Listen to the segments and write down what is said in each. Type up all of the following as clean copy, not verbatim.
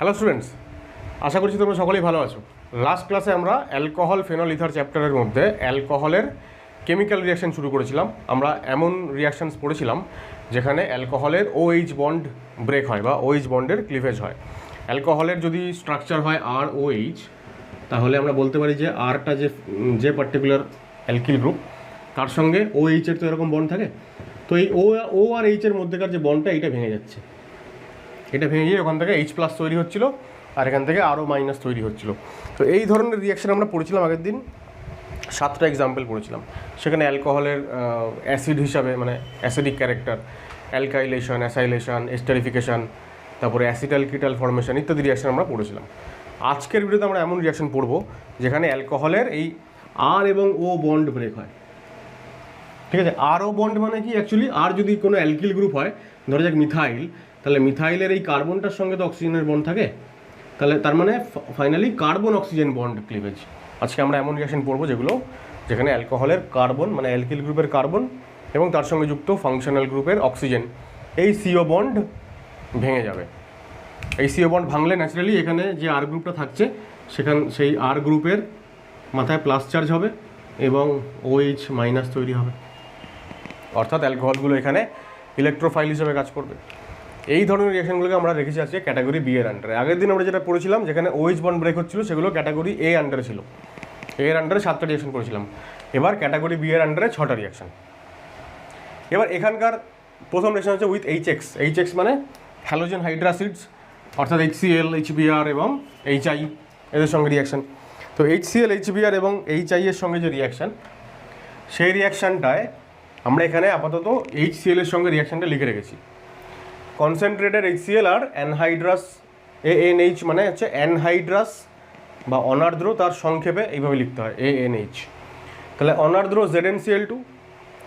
Hello students, আশা করছি তোমরা সকলেই ভালো আছো। লাস্ট ক্লাসে আমরা অ্যালকোহল ফেনল ইথার চ্যাপ্টারের মধ্যে অ্যালকোহলের কেমিক্যাল রিয়াকশন শুরু করেছিলাম। আমরা এমন রিয়াকশানস পড়েছিলাম যেখানে অ্যালকোহলের OH বন্ড ব্রেক হয় বা OH বন্ডের ক্লিভেজ হয়। অ্যালকোহলের যদি স্ট্রাকচার হয় ROH, তাহলে আমরা বলতে পারি যে আরটা যে পার্টিকুলার অ্যালকিল গ্রুপ তার সঙ্গে OH এর তো এরকম বন্ড থাকে। তো এই ও আর এইচ এর মধ্যেকার যে বন্ডটা এটা ভেঙে যাচ্ছে, এটা ভেঙে গিয়ে ওখান থেকে H+ তৈরি হচ্ছিল আর এখান থেকে আরও মাইনাস তৈরি হচ্ছিল। তো এই ধরনের রিয়াকশন আমরা পড়েছিলাম আগের দিন, 7টা এক্সাম্পল পড়েছিলাম। সেখানে অ্যালকোহলের অ্যাসিড হিসাবে মানে acidic character, alkylation, acylation, esterification, তারপরে অ্যাসিটাল-কিটাল ফর্মেশন ইত্যাদি রিয়াকশন আমরা পড়েছিলাম। আজকের ভিডিওতে আমরা এমন রিয়াকশন পড়বো যেখানে অ্যালকোহলের এই আর এবং ও বন্ড ব্রেক হয়। ঠিক আছে, আর ও বন্ড মানে কি? অ্যাকচুয়ালি আর যদি কোনো অ্যালকিল গ্রুপ হয়, ধরা যাক মিথাইল, তাহলে মিথাইলের এই কার্বনটার সঙ্গে তো অক্সিজেনের বন্ড থাকে, তাহলে তার মানে finally carbon oxygen bond cleavage. আজকে আমরা এমন রিয়াকশন পড়বো যেখানে অ্যালকোহলের কার্বন মানে অ্যালকিল গ্রুপের কার্বন এবং তার সঙ্গে যুক্ত ফাংশনাল গ্রুপের অক্সিজেন, এই CO বন্ড ভেঙে যাবে। এই CO বন্ড ভাঙলে ন্যাচারালি এখানে যে আর গ্রুপটা থাকছে সেই আর গ্রুপের মাথায় প্লাস চার্জ হবে এবং OH মাইনাস তৈরি হবে, অর্থাৎ অ্যালকোহলগুলো এখানে ইলেকট্রোফাইল হিসেবে কাজ করবে। এই ধরনের রিয়াকশনগুলোকে আমরা রেখেছি আজকে ক্যাটাগরি বি এর আন্ডারে। আগের দিন আমরা যেটা পড়েছিলাম যেখানে OH বন্ড ব্রেক হচ্ছিল সেগুলো ক্যাটাগরি এ আন্ডারে ছিল, এর আন্ডারে 7টা রিয়াকশন করেছিলাম। এবার ক্যাটাগরি বি এর আন্ডারে 6টা রিয়াকশন। এবার এখানকার প্রথম রিয়াকশন হচ্ছে উইথ HX মানে হ্যালোজেন হাইড্রাসিডস, অর্থাৎ HCl, HBr এবং HI এদের সঙ্গে রিয়াকশন। তো HCl, HBr এবং HI এর সঙ্গে যে রিয়াকশন, সেই রিয়াকশানটায় আমরা এখানে আপাতত HCl এর সঙ্গে রিয়াকশানটা লিখে রেখেছি। কনসেন্ট্রেটেড HCl আর অ্যানহাইড্রাস ANH মানে হচ্ছে অ্যানহাইড্রাস বা অনার্দ্র, তার সংক্ষেপে এইভাবে লিখতে হয় ANH। তাহলে অনার্দ্র ZnCl2,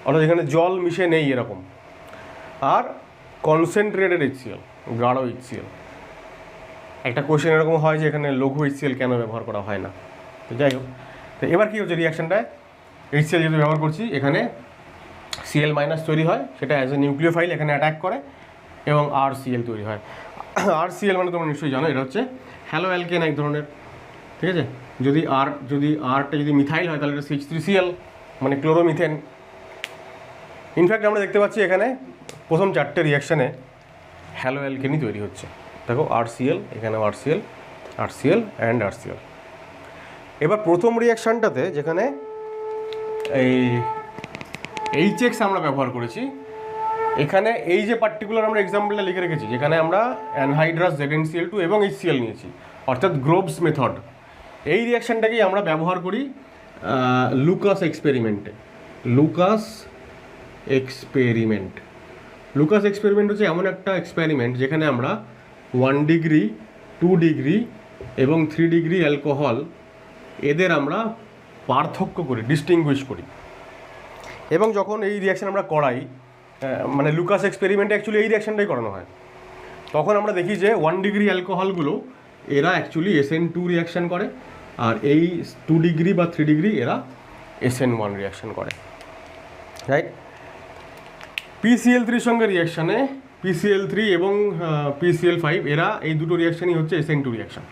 অর্থাৎ এখানে জল মিশে নেই এরকম, আর কনসেন্ট্রেটেড HCl, গাঢ় HCl। একটা কোশ্চেন এরকম হয় যে এখানে লঘু HCl কেন ব্যবহার করা হয় না। তো যাই হোক, তো এবার কী হচ্ছে রিয়াকশানটায় HCl যেহেতু ব্যবহার করছি, এখানে Cl মাইনাস তৈরি হয়, সেটা অ্যাজ এ নিউক্লিওফাইল এখানে অ্যাটাক করে এবং RCl তৈরি হয়। RCl মানে তোমরা নিশ্চয়ই জানো এটা হচ্ছে হ্যালো অ্যালকেন এক ধরনের। ঠিক আছে, যদি আরটা যদি মিথাইল হয় তাহলে এটা CH3Cl মানে ক্লোরোমিথেন। ইনফ্যাক্ট আমরা দেখতে পাচ্ছি এখানে প্রথম 4টে রিয়াকশানে হ্যালো অ্যালকেনই তৈরি হচ্ছে। দেখো RCl, এখানেও RCl অ্যান্ড RCl। এবার প্রথম রিয়াকশানটাতে যেখানে এই HX আমরা ব্যবহার করেছি, এখানে এই যে পার্টিকুলার আমরা এক্সাম্পলটা লিখে রেখেছি যেখানে আমরা অ্যানহাইড্রাস ZnCl2 এবং HCl নিয়েছি, অর্থাৎ গ্রোভস মেথড। এই রিয়াকশানটাকেই আমরা ব্যবহার করি লুকাস এক্সপেরিমেন্টে। লুকাস এক্সপেরিমেন্ট হচ্ছে এমন একটা এক্সপেরিমেন্ট যেখানে আমরা 1 ডিগ্রি, 2 ডিগ্রি এবং 3 ডিগ্রি অ্যালকোহল এদের আমরা পার্থক্য করি, ডিস্টিংগুইশ করি। এবং যখন এই রিয়াকশান আমরা করাই, মানে লুকাস এক্সপেরিমেন্টে অ্যাকচুয়ালি এই রিয়াকশানটাই করানো হয়, তখন আমরা দেখি যে 1 ডিগ্রি অ্যালকোহলগুলো এরা অ্যাকচুয়ালি SN2 রিয়াকশান করে, আর এই 2 ডিগ্রি বা 3 ডিগ্রি এরা SN1 রিয়াকশান করে, রাইট? PCl3 সঙ্গে রিয়াকশানে PCl3 এবং PCl5 এরা এই দুটো রিয়াকশানই হচ্ছে SN2 রিয়াকশান।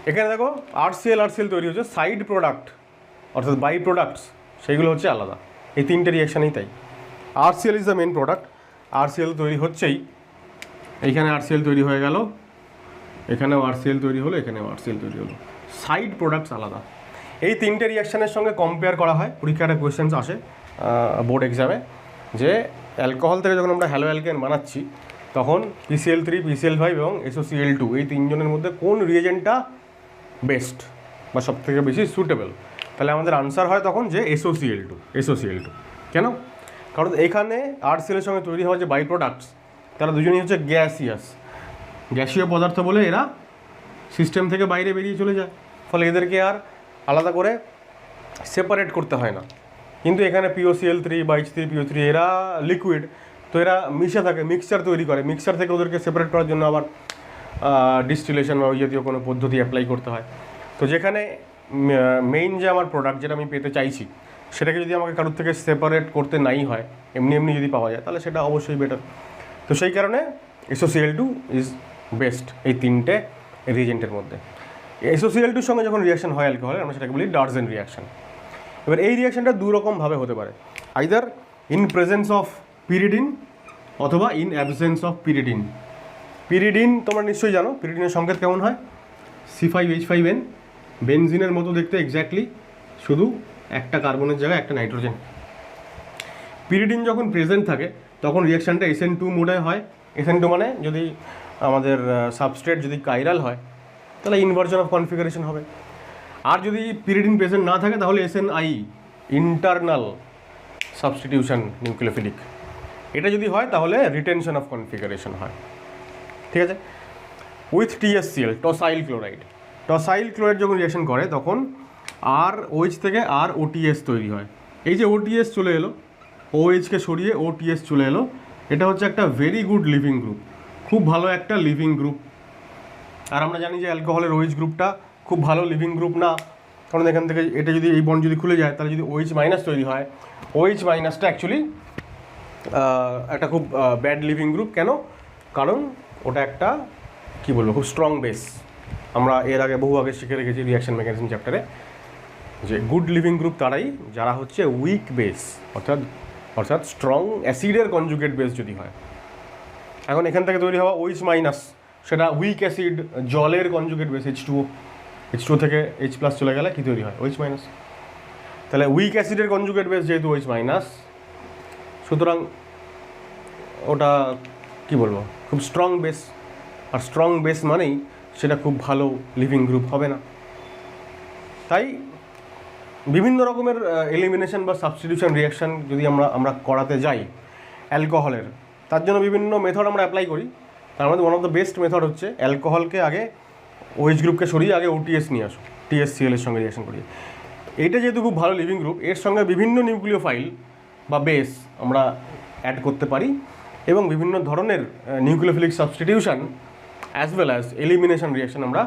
এখানে দেখো RCl তৈরি হচ্ছে, সাইড প্রোডাক্ট অর্থাৎ বাই প্রোডাক্টস সেইগুলো হচ্ছে আলাদা। এই 3টে রিয়াকশানেই তাই। RCl is the main product, RCl তৈরি হচ্ছেই, এইখানে RCl তৈরি হয়ে গেল, এখানেও RCl তৈরি হলো, এখানেও RCl তৈরি হলো, সাইড প্রোডাক্টস আলাদা। এই 3টে রিয়াকশানের সঙ্গে কম্পেয়ার করা হয়, পরীক্ষাটা কোয়েশ্চেন্স আসে বোর্ড এক্সামে, যে অ্যালকোহল থেকে যখন আমরা হ্যালো অ্যালকেন বানাচ্ছি তখন PCl3, PCl5 এবং SOCl2 এই 3জনের মধ্যে কোন রিয়েজেন্টটা বেস্ট বা সবথেকে বেশি সুটেবল, তাহলে আমাদের আনসার হয় তখন যে SOCl2। কেন? কারণ এখানে RCl এর সঙ্গে তৈরি হওয়া যে বাই প্রোডাক্টস তারা দুজনেই হচ্ছে গ্যাসীয় পদার্থ বলে এরা সিস্টেম থেকে বাইরে বেরিয়ে চলে যায়, ফলে এদেরকে আর আলাদা করে সেপারেট করতে হয় না। কিন্তু এখানে POCl3 বা H3PO3 এরা লিকুইড, তো এরা মিশে থাকে, মিক্সচার তৈরি করে, মিক্সচার থেকে ওদেরকে সেপারেট করার জন্য আবার ডিস্টিলেশন বা ওই জাতীয় কোনো পদ্ধতি অ্যাপ্লাই করতে হয়। তো যেখানে মেইন যে আমার প্রোডাক্ট যেটা আমি পেতে চাইছি সেটাকে যদি আমাকে কারোর থেকে সেপারেট করতে নাই হয়, এমনি যদি পাওয়া যায় তাহলে সেটা অবশ্যই বেটার। তো সেই কারণে SOCl2 ইজ বেস্ট এই তিনটে রিয়েজেন্টের মধ্যে। SOCl2 এর সঙ্গে যখন রিয়াকশন হয় অ্যালকোহলের, আমরা সেটাকে বলি ডার্জেন রিয়াকশন। এবার এই রিয়াকশনটা দু রকমভাবে হতে পারে, either in presence of pyridine অথবা in absence of pyridine. Pyridine তোমরা নিশ্চয়ই জানো, পিরিডিনের সংকেত কেমন হয়, C5H5N, বেনজিনের মতো দেখতে এক্স্যাক্টলি, শুধু একটা কার্বনের জায়গায় একটা নাইট্রোজেন। পিরিডিন যখন প্রেজেন্ট থাকে তখন রিয়াকশানটা SN2 মোডে হয়। SN2 মানে যদি আমাদের সাবস্ট্রেট যদি কাইরাল হয় তাহলে ইনভার্জন অফ কনফিগারেশন হবে। আর যদি পিরিডিন প্রেজেন্ট না থাকে তাহলে SNI, ইন্টারনাল সাবস্টিটিউশন নিউক্লিওফিলিক। এটা যদি হয় তাহলে রিটেনশন অফ কনফিগারেশন হয়, ঠিক আছে। With TSCl, tosyl chloride. Tosyl chloride যখন রিয়াকশন করে তখন OH থেকে OTS তৈরি হয়। এই যে OTS চলে এলো, OH-কে সরিয়ে OTS চলে এলো, এটা হচ্ছে একটা ভেরি গুড লিভিং গ্রুপ, খুব ভালো একটা লিভিং গ্রুপ। আর আমরা জানি যে অ্যালকোহলের OH গ্রুপটা খুব ভালো লিভিং গ্রুপ না, কারণ এখান থেকে এটা যদি এই বন্ড যদি খুলে যায় তাহলে যদি OH মাইনাস তৈরি হয়, OH মাইনাসটা অ্যাকচুয়ালি একটা খুব ব্যাড লিভিং গ্রুপ। কেন? কারণ ওটা একটা কী বলবো, খুব স্ট্রং বেস। আমরা এর আগে বহু আগে শিখে রেখেছি রিয়াকশন মেকানিজম চ্যাপ্টারে যে গুড লিভিং গ্রুপ তারাই যারা হচ্ছে উইক বেস, অর্থাৎ স্ট্রং অ্যাসিডের কনজুগেট বেস যদি হয়। এখন এখান থেকে তৈরি হওয়া OH মাইনাস সেটা উইক অ্যাসিড জলের কনজুগেট বেস H2O থেকে H+ চলে গেলে কী তৈরি হয়, OH মাইনাস। তাহলে উইক অ্যাসিডের কনজুগেট বেস যেহেতু OH মাইনাস, সুতরাং ওটা কী বলবো, খুব স্ট্রং বেস। আর স্ট্রং বেস মানেই সেটা খুব ভালো লিভিং গ্রুপ হবে না। তাই বিভিন্ন রকমের এলিমিনেশন বা সাবস্টিটিউশন রিয়াকশান যদি আমরা করাতে যাই অ্যালকোহলের, তার জন্য বিভিন্ন মেথড আমরা অ্যাপ্লাই করি। তার মধ্যে one of the best method হচ্ছে অ্যালকোহলকে আগে OH গ্রুপকে সরিয়ে আগে OTS নিয়ে আসো, TSCl এর সঙ্গে রিয়াকশন করিয়ে। এইটা যেহেতু খুব ভালো লিভিং গ্রুপ, এর সঙ্গে বিভিন্ন নিউক্লিওফাইল বা বেস আমরা অ্যাড করতে পারি এবং বিভিন্ন ধরনের nucleophilic substitution as well as elimination reaction আমরা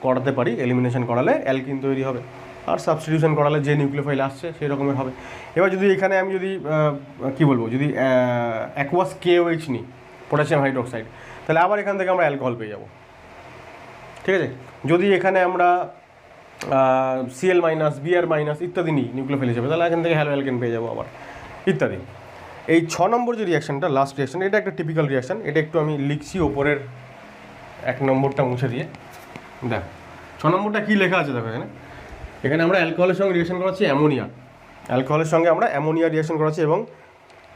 করাতে পারি। এলিমিনেশন করালে অ্যালকিন তৈরি হবে, আর সাবস্টিটিউশন করালে যে নিউক্লিওফাইল আসছে সেই রকমের হবে। এবার যদি এখানে আমি যদি কী বলবো, যদি অ্যাকুয়াস KOH নিই, পটাশিয়াম হাইড্রোক্সাইড, তাহলে আবার এখান থেকে আমরা অ্যালকোহল পেয়ে যাব, ঠিক আছে। যদি এখানে আমরা Cl মাইনাস, Br মাইনাস ইত্যাদি নিই নিউক্লিওফাইল হিসেবে, তাহলে এখান থেকে হ্যালো অ্যালকেন পেয়ে যাবো আবার ইত্যাদি। এই 6 নম্বর যে রিয়াকশানটা, লাস্ট রিয়াকশান, এটা একটা টিপিক্যাল রিয়াকশান। এটা একটু আমি লিখছি ওপরের 1 নম্বরটা মুছে দিয়ে। দেখ 6 নম্বরটা কী লেখা আছে, দেখো এখানে আমরা অ্যালকোহলের সঙ্গে রিয়াকশন করাচ্ছি অ্যামোনিয়া। অ্যালকোহলের সঙ্গে আমরা অ্যামোনিয়া রিয়াকশন করাচ্ছি এবং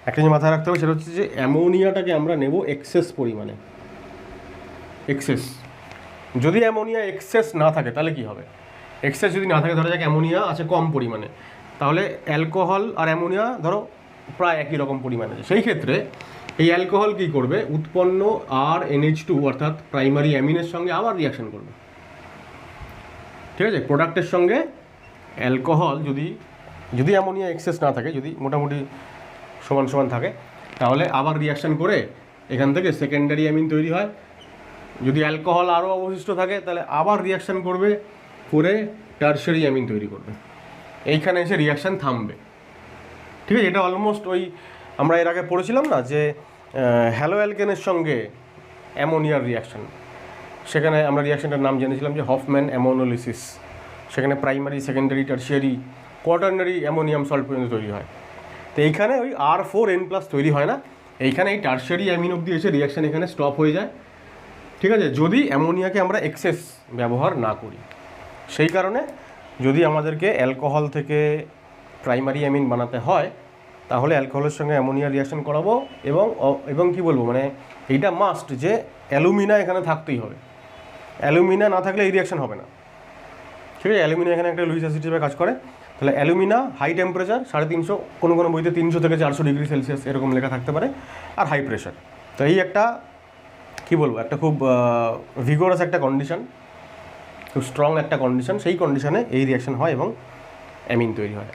একটা জিনিস মাথায় রাখতে হবে, সেটা হচ্ছে যে অ্যামোনিয়াটাকে আমরা নেব এক্সেস পরিমাণে। এক্সেস, যদি অ্যামোনিয়া এক্সেস না থাকে তাহলে কী হবে, এক্সেস যদি না থাকে, ধরা যাক অ্যামোনিয়া আছে কম পরিমাণে, তাহলে অ্যালকোহল আর অ্যামোনিয়া ধরো প্রায় একই রকম পরিমাণে আছে। সেই ক্ষেত্রে এই অ্যালকোহল কী করবে, উৎপন্ন NH2 অর্থাৎ প্রাইমারি অ্যামিনের সঙ্গে আবার রিয়াকশন করবে, ঠিক আছে। প্রোডাক্টের সঙ্গে অ্যালকোহল যদি অ্যামোনিয়া এক্সেস না থাকে, যদি মোটামুটি সমান সমান থাকে, তাহলে আবার রিয়াকশান করে এখান থেকে সেকেন্ডারি অ্যামিন তৈরি হয়। যদি অ্যালকোহল আরও অবশিষ্ট থাকে তাহলে আবার রিয়াকশান করবে করে টারশারি অ্যামিন তৈরি করবে। এইখানে এসে রিয়াকশান থামবে, ঠিক আছে। এটা অলমোস্ট ওই আমরা এর আগে পড়েছিলাম না যে হ্যালো অ্যালকেনের সঙ্গে অ্যামোনিয়ার রিয়াকশান, সেখানে আমরা রিয়াকশানটার নাম জেনেছিলাম যে হফম্যান অ্যামোনোলিসিস। সেখানে primary, secondary, tertiary, quaternary ammonium salt পর্যন্ত তৈরি হয়। তো এইখানে ওই R4N+ তৈরি হয় না, এইখানে এই টারশিয়ারি অ্যামিন অবধি এসে রিয়াকশান এখানে স্টপ হয়ে যায়, ঠিক আছে, যদি অ্যামোনিয়াকে আমরা এক্সেস ব্যবহার না করি। সেই কারণে যদি আমাদেরকে অ্যালকোহল থেকে প্রাইমারি অ্যামিন বানাতে হয় তাহলে অ্যালকোহলের সঙ্গে অ্যামোনিয়া রিয়াকশন করাবো এবং কি বলবো, মানে এইটা মাস্ট যে অ্যালুমিনা এখানে থাকতেই হবে। অ্যালুমিনা না থাকলে এই রিয়াকশন হবে না, ঠিক আছে। অ্যালুমিনা এখানে একটা লুইস অ্যাসিড হিসেবে কাজ করে। তাহলে অ্যালুমিনা হাই টেম্পারেচার 350, কোনো বইতে 300 থেকে 400 ডিগ্রি সেলসিয়াস এরকম লেখা থাকতে পারে, আর হাই প্রেশার। তো এই একটা কী বলবো, একটা খুব ভিগোরাস একটা কন্ডিশন, খুব স্ট্রং একটা কন্ডিশন। সেই কন্ডিশনে এই রিয়াকশন হয় এবং অ্যামিন তৈরি হয়।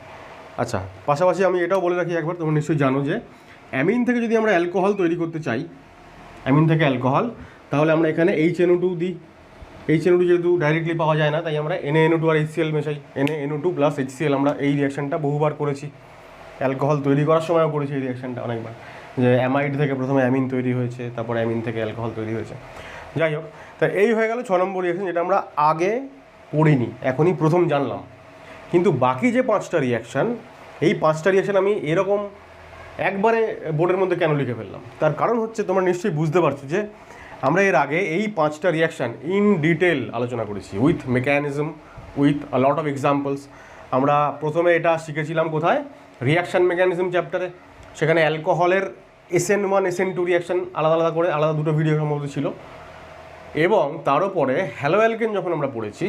আচ্ছা, পাশাপাশি আমি এটাও বলে রাখি একবার, তোমরা নিশ্চয়ই জানো যে অ্যামিন থেকে যদি আমরা অ্যালকোহল তৈরি করতে চাই, অ্যামিন থেকে অ্যালকোহল, তাহলে আমরা এখানে HNO2 দিই। HNO2 যেহেতু ডাইরেক্টলি পাওয়া যায় না, তাই আমরা NaNO2 আর HCl মেশাই। NaNO2 + HCl, আমরা এই রিয়াকশানটা বহুবার করেছি, অ্যালকোহল তৈরি করার সময়ও করেছি এই রিয়াকশানটা অনেকবার, যে অ্যামাইড থেকে প্রথমে অ্যামিন তৈরি হয়েছে, তারপর অ্যামিন থেকে অ্যালকোহল তৈরি হয়েছে। যাই হোক, তা এই হয়ে গেল 6 নম্বর রিয়াকশন, যেটা আমরা আগে পড়িনি, এখনই প্রথম জানলাম। কিন্তু বাকি যে 5টা রিয়াকশান, এই 5টা রিয়াকশান আমি এরকম একবারে বোর্ডের মধ্যে কেন লিখে ফেললাম, তার কারণ হচ্ছে তোমরা নিশ্চয়ই বুঝতে পারছো যে আমরা এর আগে এই 5টা রিয়াকশান ইন ডিটেল আলোচনা করেছি, with mechanism, with a lot of examples. আমরা প্রথমে এটা শিখেছিলাম কোথায়, রিয়াকশান মেকানিজম চ্যাপ্টারে। সেখানে অ্যালকোহলের SN1 SN2 রিয়াকশান আলাদা আলাদা করে আলাদা দুটো ভিডিও সম্ভবত ছিল। এবং তার উপরে হ্যালো অ্যালকেন যখন আমরা পড়েছি,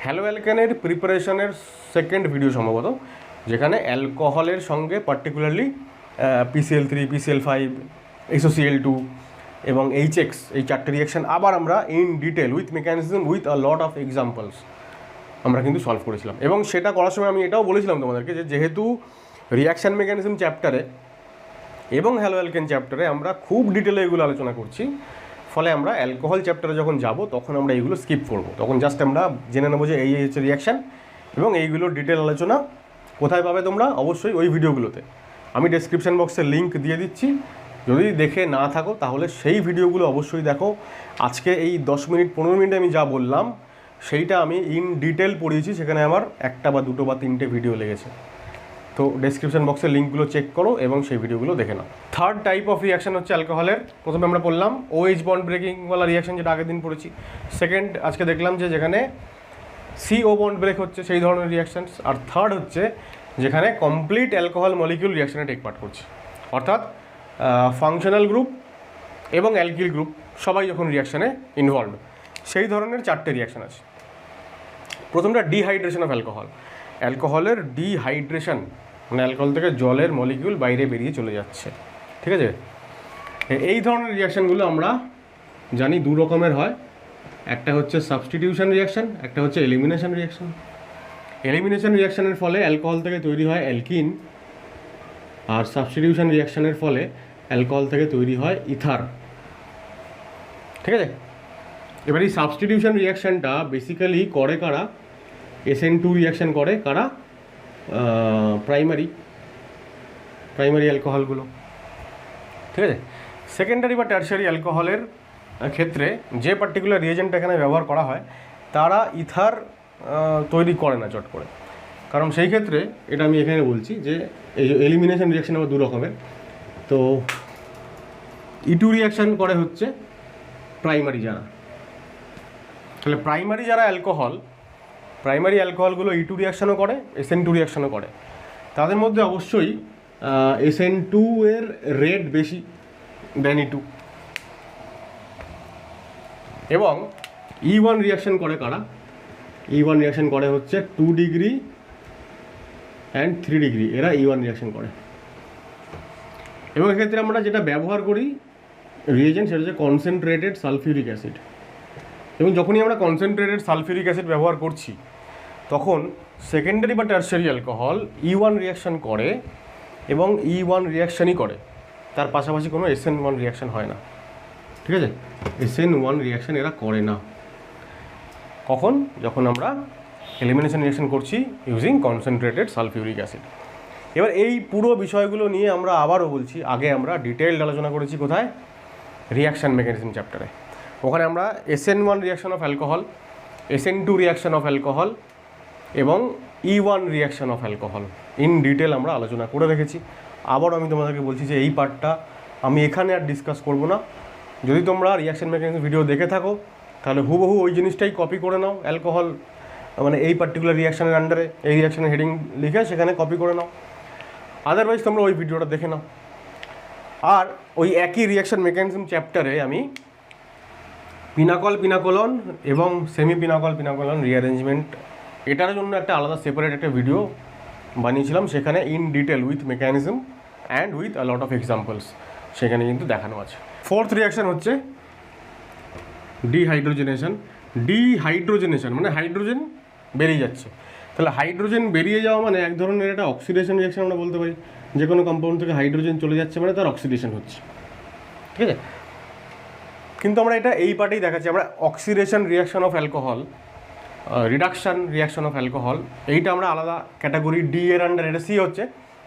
হ্যালো অ্যালকেনের প্রিপারেশনের সেকেন্ড ভিডিও সম্ভবত, যেখানে অ্যালকোহলের সঙ্গে পার্টিকুলারলি PCl3, PCl5, SOCl2 এবং HX, এই 4টে রিয়াকশান আবার আমরা in detail with mechanism with a lot of examples আমরা কিন্তু সলভ করেছিলাম। এবং সেটা করার সময় আমি এটাও বলেছিলাম তোমাদেরকে যে যেহেতু রিয়াকশান মেকানিজম চ্যাপ্টারে এবং হ্যালো অ্যালকেন চ্যাপ্টারে আমরা খুব ডিটেলে এগুলো আলোচনা করছি, ফলে আমরা অ্যালকোহল চ্যাপ্টারে যখন যাব তখন আমরা এইগুলো স্কিপ করব। তখন জাস্ট আমরা জেনে নেবো যে এই হচ্ছে রিয়াকশান, এবং এইগুলোর ডিটেল আলোচনা কোথায় পাবে তোমরা, অবশ্যই ওই ভিডিওগুলোতে। আমি ডেসক্রিপশান বক্সে লিঙ্ক দিয়ে দিচ্ছি, যদি দেখে না থাকো তাহলে সেই ভিডিওগুলো অবশ্যই দেখো। আজকে এই 10 মিনিট 15 মিনিটে আমি যা বললাম সেইটা আমি ইন ডিটেল পড়িয়েছি, সেখানে আমার 1টা বা 2টো বা 3টে ভিডিও লেগেছে। তো ডেসক্রিপশন বক্সের লিঙ্কগুলো চেক করো এবং সেই ভিডিওগুলো দেখে নাও। থার্ড টাইপ অফ রিয়াকশান হচ্ছে অ্যালকোহলের, প্রথমে আমরা পড়লাম OH বন্ড ব্রেকিংওয়ালা রিয়াকশান, যেটা আগের দিন পড়েছি। সেকেন্ড আজকে দেখলাম যে যেখানে CO বন্ড ব্রেক হচ্ছে সেই ধরনের রিয়াকশানস। আর থার্ড হচ্ছে যেখানে কমপ্লিট অ্যালকোহল মলিকিউল রিয়াকশানে টেক পার্ট করছে, অর্থাৎ ফাংশনাল গ্রুপ এবং অ্যালকিল গ্রুপ সবাই যখন রিয়াকশানে ইনভলভ, সেই ধরনের 4টে রিয়াকশান আছে। প্রথমটা ডিহাইড্রেশন অফ অ্যালকোহল। অ্যালকোহলের ডিহাইড্রেশন মানে অ্যালকোহল থেকে জলের মলিকিউল বাইরে বেরিয়ে চলে যাচ্ছে, ঠিক আছে। এই ধরনের রিয়াকশানগুলো আমরা জানি 2 রকমের হয়, একটা হচ্ছে সাবস্টিটিউশন রিয়াকশান, একটা হচ্ছে এলিমিনেশন রিয়াকশান। এলিমিনেশন রিয়াকশানের ফলে অ্যালকোহল থেকে তৈরি হয় অ্যালকিন, আর সাবস্টিটিউশন রিয়াকশানের ফলে অ্যালকোহল থেকে তৈরি হয় ইথার, ঠিক আছে। এবার এই সাবস্টিটিউশন রিয়াকশানটা বেসিক্যালি করে কারা, SN2 রিয়াকশান করে কারা, প্রাইমারি অ্যালকোহলগুলো, ঠিক আছে। সেকেন্ডারি বা টারশারি অ্যালকোহলের ক্ষেত্রে যে পার্টিকুলার রিয়েজেন্ট এখানে ব্যবহার করা হয় তারা ইথার তৈরি করে না চট করে, কারণ সেই ক্ষেত্রে এটা আমি এখানে বলছি যে এই এলিমিনেশন রিয়াকশান আবার 2 রকমের। তো E2 রিয়াকশান করে হচ্ছে প্রাইমারি যারা, তাহলে প্রাইমারি যারা অ্যালকোহল, প্রাইমারি অ্যালকোহলগুলো E2 রিয়াকশানও করে, SN2 রিয়াকশানও করে। তাদের মধ্যে অবশ্যই SN2 এর রেট বেশি দেন E2। এবং E1 রিয়াকশান করে কারা, E1 রিয়াকশান করে হচ্ছে 2 ডিগ্রি অ্যান্ড 3 ডিগ্রি, এরা E1 রিয়াকশান করে। এবং এক্ষেত্রে আমরা যেটা ব্যবহার করি রিয়েজেন্ট, সেটা হচ্ছে কনসেন্ট্রেটেড সালফিউরিক অ্যাসিড। এবং যখনই আমরা কনসেন্ট্রেটেড সালফিউরিক অ্যাসিড ব্যবহার করছি তখন সেকেন্ডারি বা টারশারি অ্যালকোহল E1 রিয়াকশান করে এবং E1 রিয়াকশানই করে, তার পাশাপাশি কোনো SN1 রিয়াকশান হয় না, ঠিক আছে। SN1 রিয়াকশান এরা করে না। কখন, যখন আমরা এলিমিনেশন রিয়াকশান করছি ইউজিং কনসেন্ট্রেটেড সালফিউরিক অ্যাসিড। এবার এই পুরো বিষয়গুলো নিয়ে আমরা আবারও বলছি, আগে আমরা ডিটেইলড আলোচনা করেছি কোথায়, রিয়াকশান মেকানিজম চ্যাপ্টারে। ওখানে আমরা SN1 reaction of alcohol, SN2 reaction of alcohol এবং E1 reaction of alcohol in detail আমরা আলোচনা করে রেখেছি। আবারও আমি তোমাদেরকে বলছি যে এই পার্টটা আমি এখানে আর ডিসকাস করব না। যদি তোমরা রিয়াকশান মেকানিজম ভিডিও দেখে থাকো তাহলে হুবহু ওই জিনিসটাই কপি করে নাও, অ্যালকোহল মানে এই পার্টিকুলার রিয়াকশানের আন্ডারে এই রিয়াকশানের হেডিং লিখে সেখানে কপি করে নাও, আদারওয়াইজ তোমরা ওই ভিডিওটা দেখে নাও। আর ওই একই রিয়াকশান মেকানিজম চ্যাপ্টারে আমি পিনাকল এবং সেমি পিনাকল রিঅ্যারেঞ্জমেন্ট, এটার জন্য একটা আলাদা সেপারেট একটা ভিডিও বানিয়েছিলাম, সেখানে in detail with mechanism and with a lot of examples সেখানে কিন্তু দেখানো আছে। ফোর্থ রিয়াকশান হচ্ছে ডিহাইড্রোজেনেশন মানে হাইড্রোজেন বেরিয়ে যাচ্ছে। তাহলে হাইড্রোজেন বেরিয়ে যাওয়া মানে এক ধরনের একটা অক্সিডেশন রিয়াকশান আমরা বলতে পারি, যে কোনো কম্পাউন্ড থেকে হাইড্রোজেন চলে যাচ্ছে মানে তার অক্সিডেশন হচ্ছে, ঠিক আছে। কিন্তু আমরা এটা এই পার্টেই দেখাচ্ছি, আমরা oxidation reaction of alcohol, reduction reaction of alcohol, এইটা আমরা আলাদা ক্যাটাগরি ডি এর আন্ডারে, এটা সি হচ্ছে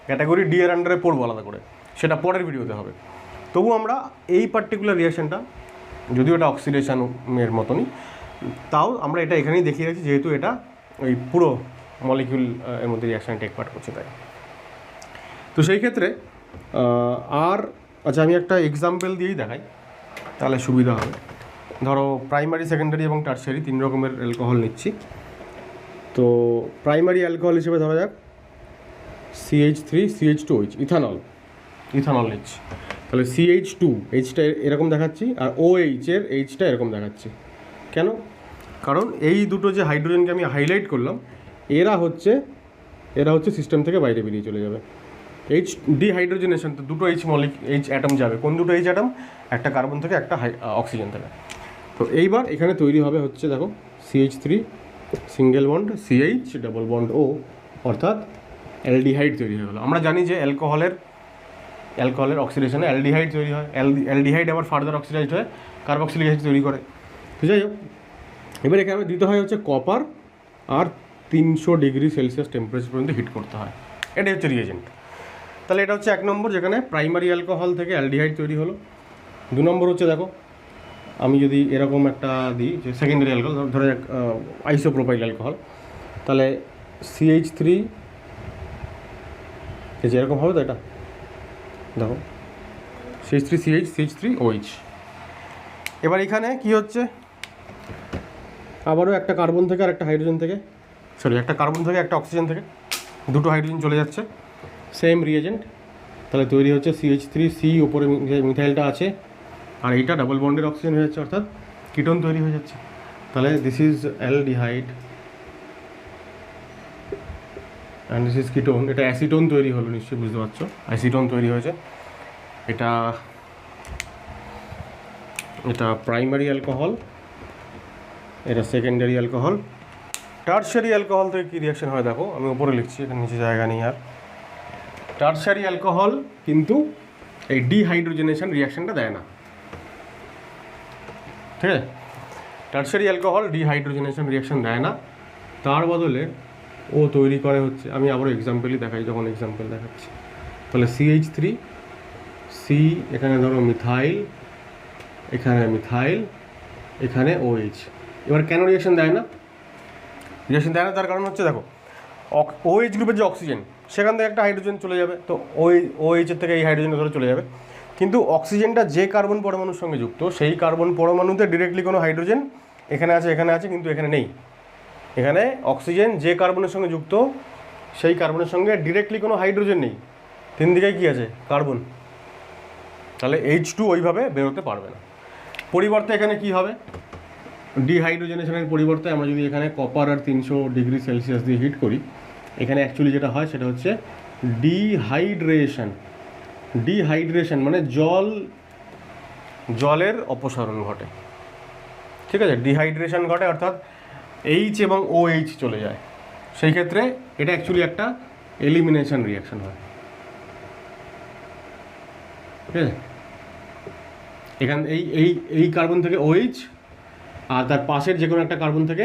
ক্যাটাগরি ডি এর আন্ডারে পড়বো আলাদা করে, সেটা পরের ভিডিওতে হবে। তবু আমরা এই পার্টিকুলার রিয়াকশানটা যদিও এটা অক্সিডেশনের মতনই, তাও আমরা এটা এখানেই দেখিয়ে রাখছি যেহেতু এটা ওই পুরো মলিকিউল এর মধ্যে রিয়াকশানে টেক পার্ট করছে তাই। তো সেই ক্ষেত্রে আর আচ্ছা আমি একটা এক্সাম্পল দিয়েই দেখাই তাহলে সুবিধা হবে। ধরো প্রাইমারি, সেকেন্ডারি এবং টারশিয়ারি 3 রকমের অ্যালকোহল নিচ্ছি। তো প্রাইমারি অ্যালকোহল হিসেবে ধরা যাক CH3CH2OH, ইথানল নিচ্ছি। তাহলে CH2 এইচটা এরকম দেখাচ্ছি আর OH এর এইচটা এরকম দেখাচ্ছি। কেন? কারণ এই দুটো যে হাইড্রোজেনকে আমি হাইলাইট করলাম এরা হচ্ছে সিস্টেম থেকে বাইরে বেরিয়ে চলে যাবে। এইচ ডিহাইড্রোজেনেশন, তো দুটো এইচ অ্যাটম যাবে। কোন দুটো এইচ অ্যাটম? একটা কার্বন থেকে, একটা অক্সিজেন থেকে। তো এইবার এখানে তৈরি হবে হচ্ছে দেখো CH3 single bond CH double bond O, অর্থাৎ অ্যালডিহাইড তৈরি হয়ে গেলো। আমরা জানি যে অ্যালকোহলের অক্সিডেশনে অ্যালডিহাইড তৈরি হয়, অ্যালডিহাইড আবার ফার্দার অক্সিডাইজড হয়ে কার্বক্সিলিক অ্যাসিড তৈরি করে। তো যাই হোক, এবার এখানে দিতে হয় হচ্ছে কপার আর 300 ডিগ্রি সেলসিয়াস টেম্পারেচার পর্যন্ত হিট করতে হয়। এটাই হচ্ছে রিয়েজেন্ট। তাহলে এটা হচ্ছে 1 নম্বর, যেখানে প্রাইমারি অ্যালকোহল থেকে অ্যালডিহাইড তৈরি হলো। 2 নম্বর হচ্ছে দেখো আমি যদি এরকম একটা দিই যে সেকেন্ডারি অ্যালকোহল, ধরো যাক আইসোপ্রোপাইল অ্যালকোহল, তাহলে CH3 এই যে এরকম হবে। তো এটা দেখো CH3CH3OH। এবার এখানে কি হচ্ছে, আবারও একটা কার্বন থেকে আর একটা হাইড্রোজেন থেকে, একটা কার্বন থেকে একটা অক্সিজেন থেকে দুটো হাইড্রোজেন চলে যাচ্ছে, সেম রিয়েজেন্ট। তাহলে তৈরি হচ্ছে CH3C, উপরে মিথাইলটা আছে আর এইটা ডাবল বন্ডের অক্সিজেন হয়ে যাচ্ছে, অর্থাৎ কিটোন তৈরি হয়ে যাচ্ছে। তাহলে this is aldehyde and this is ketone. এটা অ্যাসিটোন তৈরি হলো, নিশ্চয়ই বুঝতে পারছো, অ্যাসিটোন তৈরি হয়েছে। এটা প্রাইমারি অ্যালকোহল, এটা সেকেন্ডারি অ্যালকোহল। টারশিয়ারি অ্যালকোহল থেকে কী রিয়াকশন হয় দেখো, আমি উপরে লিখছি, এখানে নিচে জায়গা নেই আর। টারশিয়ারি অ্যালকোহল কিন্তু এই ডিহাইড্রোজেনেশন রিয়াকশনটা দেয় না, ঠিক আছে? টারশিয়ারি অ্যালকোহল ডিহাইড্রোজেনেশন রিয়াকশন দেয় না, তার বদলে ও তৈরি করে হচ্ছে, আমি আবারও এক্সাম্পলই দেখাই, যখন এক্সাম্পল দেখাচ্ছি। তাহলে CH3C, এখানে ধরো মিথাইল, এখানে মিথাইল, এখানে OH। এবার কেন রিয়াকশন দেয় না? তার কারণ হচ্ছে দেখো OH গ্রুপের যে অক্সিজেন, সেখান থেকে একটা হাইড্রোজেন চলে যাবে, তো OH এর থেকে এই হাইড্রোজেন ধরে চলে যাবে। কিন্তু অক্সিজেনটা যে কার্বন পরমাণুর সঙ্গে যুক্ত, সেই কার্বন পরমাণুতে ডিরেক্টলি কোনো হাইড্রোজেন এখানে আছে কিন্তু এখানে নেই। এখানে অক্সিজেন যে কার্বনের সঙ্গে যুক্ত, সেই কার্বনের সঙ্গে ডিরেক্টলি কোনো হাইড্রোজেন নেই, 3 দিকেই কী আছে? কার্বন। তাহলে H2 ওইভাবে বেরোতে পারবে না। পরিবর্তে এখানে কি হবে, ডিহাইড্রোজেনেশনের পরিবর্তে আমরা যদি এখানে কপার আর 300 ডিগ্রি সেলসিয়াস দিয়ে হিট করি, এখানে অ্যাকচুয়ালি যেটা হয় সেটা হচ্ছে ডিহাইড্রেশন মানে জলের অপসারণ ঘটে, ঠিক আছে? ডিহাইড্রেশন ঘটে, অর্থাৎ H এবং OH চলে যায়। সেই ক্ষেত্রে এটা অ্যাকচুয়ালি একটা এলিমিনেশন রিয়াকশন হয়, ঠিক আছে? এখান এই কার্বন থেকে OH আর তার পাশের যে কোনো একটা কার্বন থেকে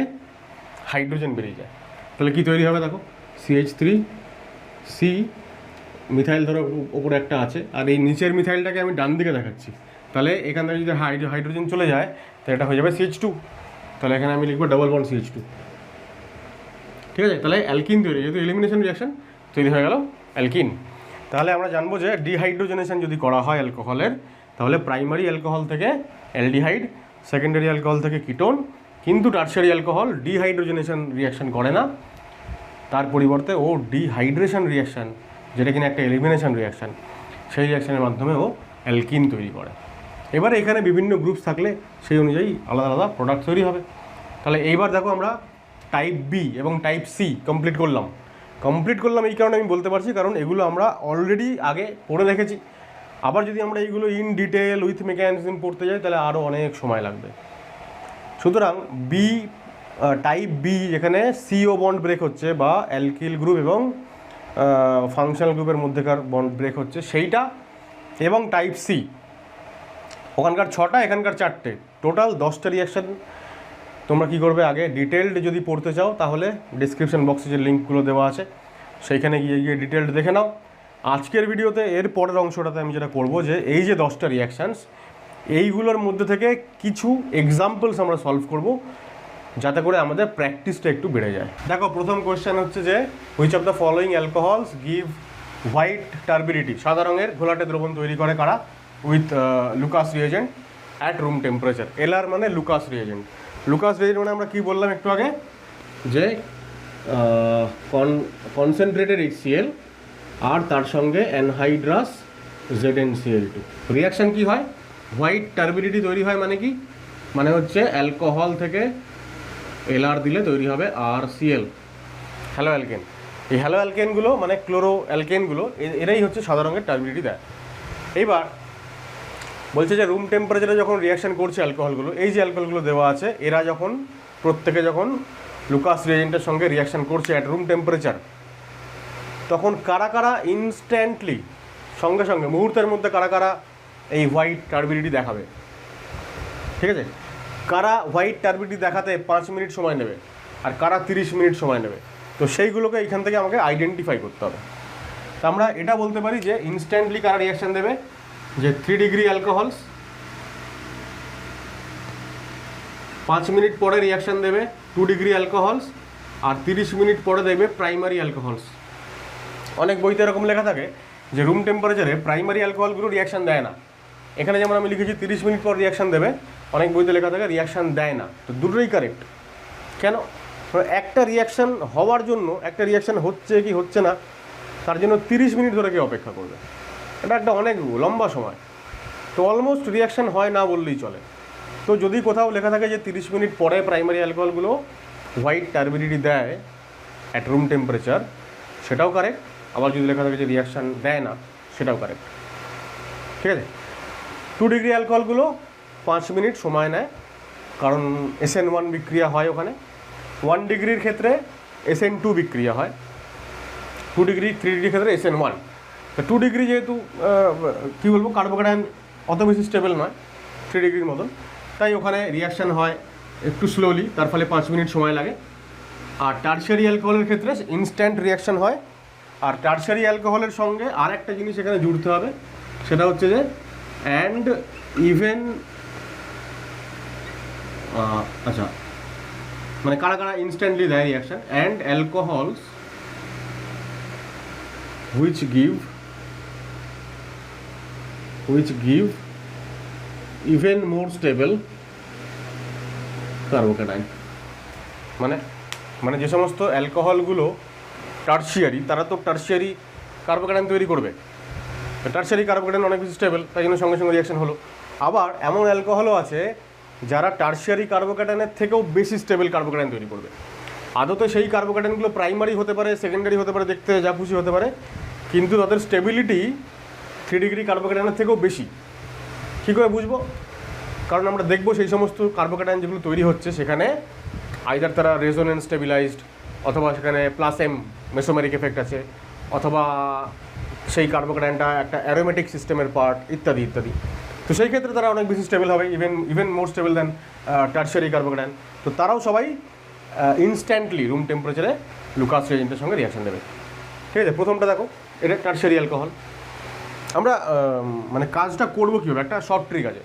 হাইড্রোজেন বেরিয়ে যায়। তাহলে কি তৈরি হবে দেখো, CH3C, মিথাইল ধরো ওপরে একটা আছে, আর এই নিচের মিথাইলটাকে আমি ডান দিকে দেখাচ্ছি। তাহলে এখান থেকে যদি হাইড্রোজেন চলে যায়, তাহলে এটা হয়ে যাবে CH2। তাহলে এখানে আমি লিখবো ডাবল বন্ড CH2, ঠিক আছে? তাহলে অ্যালকিন তৈরি, যেহেতু এলিমিনেশন রিয়াকশন তৈরি হয়ে গেল অ্যালকিন। তাহলে আমরা জানবো যে ডিহাইড্রোজেনেশন যদি করা হয় অ্যালকোহলের, তাহলে প্রাইমারি অ্যালকোহল থেকে অ্যালডিহাইড, সেকেন্ডারি অ্যালকোহল থেকে কিটোন, কিন্তু টারশিয়ারি অ্যালকোহল ডিহাইড্রোজেনেশন রিয়াকশন করে না, তার পরিবর্তে ও ডিহাইড্রেশন রিয়াকশান, যেটা কিনা একটা এলিমিনেশন রিয়াকশান, সেই রিয়াকশানের মাধ্যমে ও অ্যালকিন তৈরি করে। এবারে এখানে বিভিন্ন গ্রুপস থাকলে সেই অনুযায়ী আলাদা আলাদা প্রোডাক্ট তৈরি হবে। তাহলে এইবার দেখো আমরা টাইপ বি এবং টাইপ সি কমপ্লিট করলাম এই কারণে আমি বলতে পারছি, কারণ এগুলো আমরা অলরেডি আগে পড়ে দেখেছি। আবার যদি আমরা এইগুলো ইন ডিটেল উইথ মেকানিজম পড়তে যাই, তাহলে আরও অনেক সময় লাগবে। সুতরাং টাইপ বি, যেখানে CO বন্ড ব্রেক হচ্ছে বা অ্যালকিল গ্রুপ এবং ফাংশনাল গ্রুপের মধ্যেকার বন্ড ব্রেক হচ্ছে সেইটা, এবং টাইপ সি, ওখানকার 6টা, এখানকার 4টে, টোটাল 10টা রিয়াকশান। তোমরা কী করবে, আগে ডিটেলড যদি পড়তে চাও তাহলে ডিসক্রিপশন বক্সে যে লিঙ্কগুলো দেওয়া আছে সেইখানে গিয়ে ডিটেলড দেখে নাও। আজকের ভিডিওতে এর পরের অংশটাতে আমি যেটা করবো, যে এই যে 10টা রিয়াকশানস, এইগুলোর মধ্যে থেকে কিছু এক্সাম্পলস আমরা সলভ করব, যাতে করে আমাদের প্র্যাকটিসটা একটু বেড়ে যায়। দেখো, প্রথম কোয়েশ্চেন হচ্ছে যে which of the following alcohols give white turbidity, সাদা রঙের ঘোলাটে দ্রবণ তৈরি করে কারা? With Lucas reagent at room temperature. LR মানে লুকাস রিয়েজেন্ট। লুকাস রিয়েজেন্ট মানে আমরা কি বললাম একটু আগে, যে কনসেন্ট্রেটেড HCl আর তার সঙ্গে অ্যানহাইড্রাস ZnCl2। রিয়াকশান কি হয়? হোয়াইট টার্বিডিটি তৈরি হয়। মানে কি? মানে হচ্ছে অ্যালকোহল থেকে এলআর দিলে তৈরি হবে RCl, হ্যালো অ্যালকেন। এই হ্যালো অ্যালকেনগুলো মানে ক্লোরো অ্যালকেনগুলো, এরাই হচ্ছে সাদা রঙের টার্বিডিটি দেয়। এইবার বলছে যে রুম টেম্পারেচারে যখন রিয়াকশান করছে অ্যালকোহলগুলো, এই যে অ্যালকোহলগুলো দেওয়া আছে, এরা যখন প্রত্যেকে যখন লুকাস রিয়েজেন্টের সঙ্গে রিয়াকশান করছে অ্যাট রুম টেম্পারেচার, তখন কারা কারা ইনস্ট্যান্টলি, সঙ্গে সঙ্গে মুহূর্তের মধ্যে কারা কারা এই হোয়াইট টার্বিডিটি দেখাবে? ঠিক আছে, কারা হোয়াইট টার্বিডিটি দেখাতে 5 মিনিট সময় নেবে আর কারা 30 মিনিট সময় নেবে? তো সেইগুলোকে এইখান থেকে আমাকে আইডেন্টিফাই করতে হবে। তো আমরা এটা বলতে পারি যে ইনস্ট্যান্টলি কারা রিয়াকশান দেবে, যে 3 ডিগ্রি অ্যালকোহলস 5 মিনিট পরে রিয়াকশান দেবে 2 ডিগ্রি অ্যালকোহলস, আর 30 মিনিট পরে দেবে প্রাইমারি অ্যালকোহলস। অনেক বইতে এরকম লেখা থাকে যে রুম টেম্পারেচারে প্রাইমারি অ্যালকোহলগুলো রিয়াকশান দেয় না। এখানে যেমন আমি লিখেছি 30 মিনিট পর রিয়াকশান দেবে, অনেক বইতে লেখা থাকে রিয়াকশান দেয় না। তো দুটোই কারেক্ট। কেন? একটা রিয়াকশান হওয়ার জন্য, একটা রিয়াকশান হচ্ছে কি হচ্ছে না তার জন্য 30 মিনিট ধরে কেউ অপেক্ষা করবে? এটা একটা অনেক লম্বা সময়। তো অলমোস্ট রিয়াকশান হয় না বললেই চলে। তো যদি কোথাও লেখা থাকে যে 30 মিনিট পরে প্রাইমারি অ্যালকোহলগুলো হোয়াইট টার্বিডিটি দেয় অ্যাট রুম টেম্পারেচার, সেটাও কারেক্ট। আবার যদি লেখা থাকে যে রিয়াকশান দেয় না, সেটাও কারেক্ট। ঠিক আছে, 2 ডিগ্রি অ্যালকোহলগুলো 5 মিনিট সময় নেয়, কারণ SN1 বিক্রিয়া হয় ওখানে। 1 ডিগ্রির ক্ষেত্রে SN2 বিক্রিয়া হয়, 2 ডিগ্রি 3 ডিগ্রির ক্ষেত্রে SN1। তো 2 ডিগ্রি যেহেতু কী বলবো, কার্বোক্যাটায়ন অত বেশি স্টেবল নয় 3 ডিগ্রির মতন, তাই ওখানে রিয়াকশান হয় একটু স্লোলি, তার ফলে 5 মিনিট সময় লাগে। আর টারশিয়ারি অ্যালকোহলের ক্ষেত্রে ইনস্ট্যান্ট রিয়াকশান হয়। আর টারশিয়ারি অ্যালকোহলের সঙ্গে আর একটা জিনিস এখানে জুড়তে হবে, সেটা হচ্ছে যে অ্যান্ড ইভেন, আচ্ছা, মানে কারা কারা ইনস্ট্যান্টলি দেয় reaction, and alcohols which give even more stable carbocation. মানে যে সমস্ত অ্যালকোহলগুলো টারশিয়ারি, তারা তো টারশিয়ারি কার্বোক্যাটায়ন তৈরি করবে। টারশিয়ারি কার্বোক্যাটায়ন অনেক বেশি স্টেবল, তাই জন্য সঙ্গে সঙ্গে রিয়াকশান হলো। আবার এমন অ্যালকোহলও আছে যারা টারশিয়ারি কার্বোক্যাটায়নের থেকেও বেশি স্টেবল কার্বোক্যাটায়ন তৈরি করবে। আদতে সেই কার্বোক্যাটায়নগুলো প্রাইমারি হতে পারে, সেকেন্ডারি হতে পারে, দেখতে যা খুশি হতে পারে, কিন্তু তাদের স্টেবিলিটি 3 ডিগ্রি কার্বোক্যাটায়নের থেকেও বেশি। কী করে বুঝবো? কারণ আমরা দেখবো সেই সমস্ত কার্বোক্যাটায়ন যেগুলো তৈরি হচ্ছে সেখানে আইদার তারা রেজোনেন্স স্টেবিলাইজড, অথবা সেখানে +M মেসোমেরিক এফেক্ট আছে, অথবা সেই কার্বোক্যাটায়নটা একটা অ্যারোমেটিক সিস্টেমের পার্ট, ইত্যাদি ইত্যাদি। তো সেই ক্ষেত্রে তারা অনেক বেশি স্টেবল হবে, even more stable than tertiary carbocation. তো তারাও সবাই ইনস্ট্যান্টলি রুম টেম্পারেচারে লুকাস রিয়েজেন্টের সঙ্গে রিয়াকশান দেবে। ঠিক আছে, প্রথমটা দেখো, এটা টারশিয়ারি অ্যালকোহল। আমরা মানে কাজটা করবো কীভাবে, একটা শর্ট ট্রিক আছে।